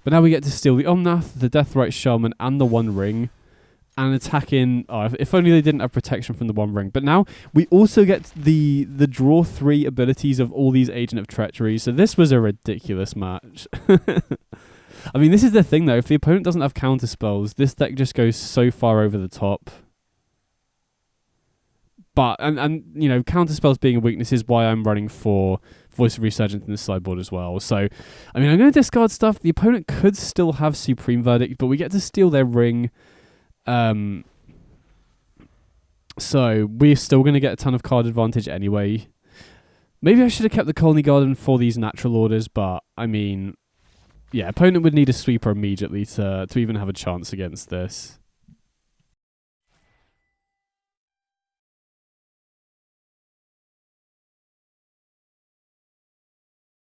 But now we get to steal the Omnath, the Deathrite Shaman, and the One Ring. And attacking... Oh, if only they didn't have protection from the One Ring. But now we also get the draw 3 abilities of all these Agent of Treachery. So this was a ridiculous match. I mean, this is the thing, though. If the opponent doesn't have counter spells, this deck just goes so far over the top. But, and you know, counter spells being a weakness is why I'm running for Voice of Resurgence in the sideboard as well. So, I mean, I'm going to discard stuff. The opponent could still have Supreme Verdict, but we get to steal their ring. So we're still going to get a ton of card advantage anyway. Maybe I should have kept the Colony Garden for these natural orders, but I mean, yeah, opponent would need a sweeper immediately to even have a chance against this.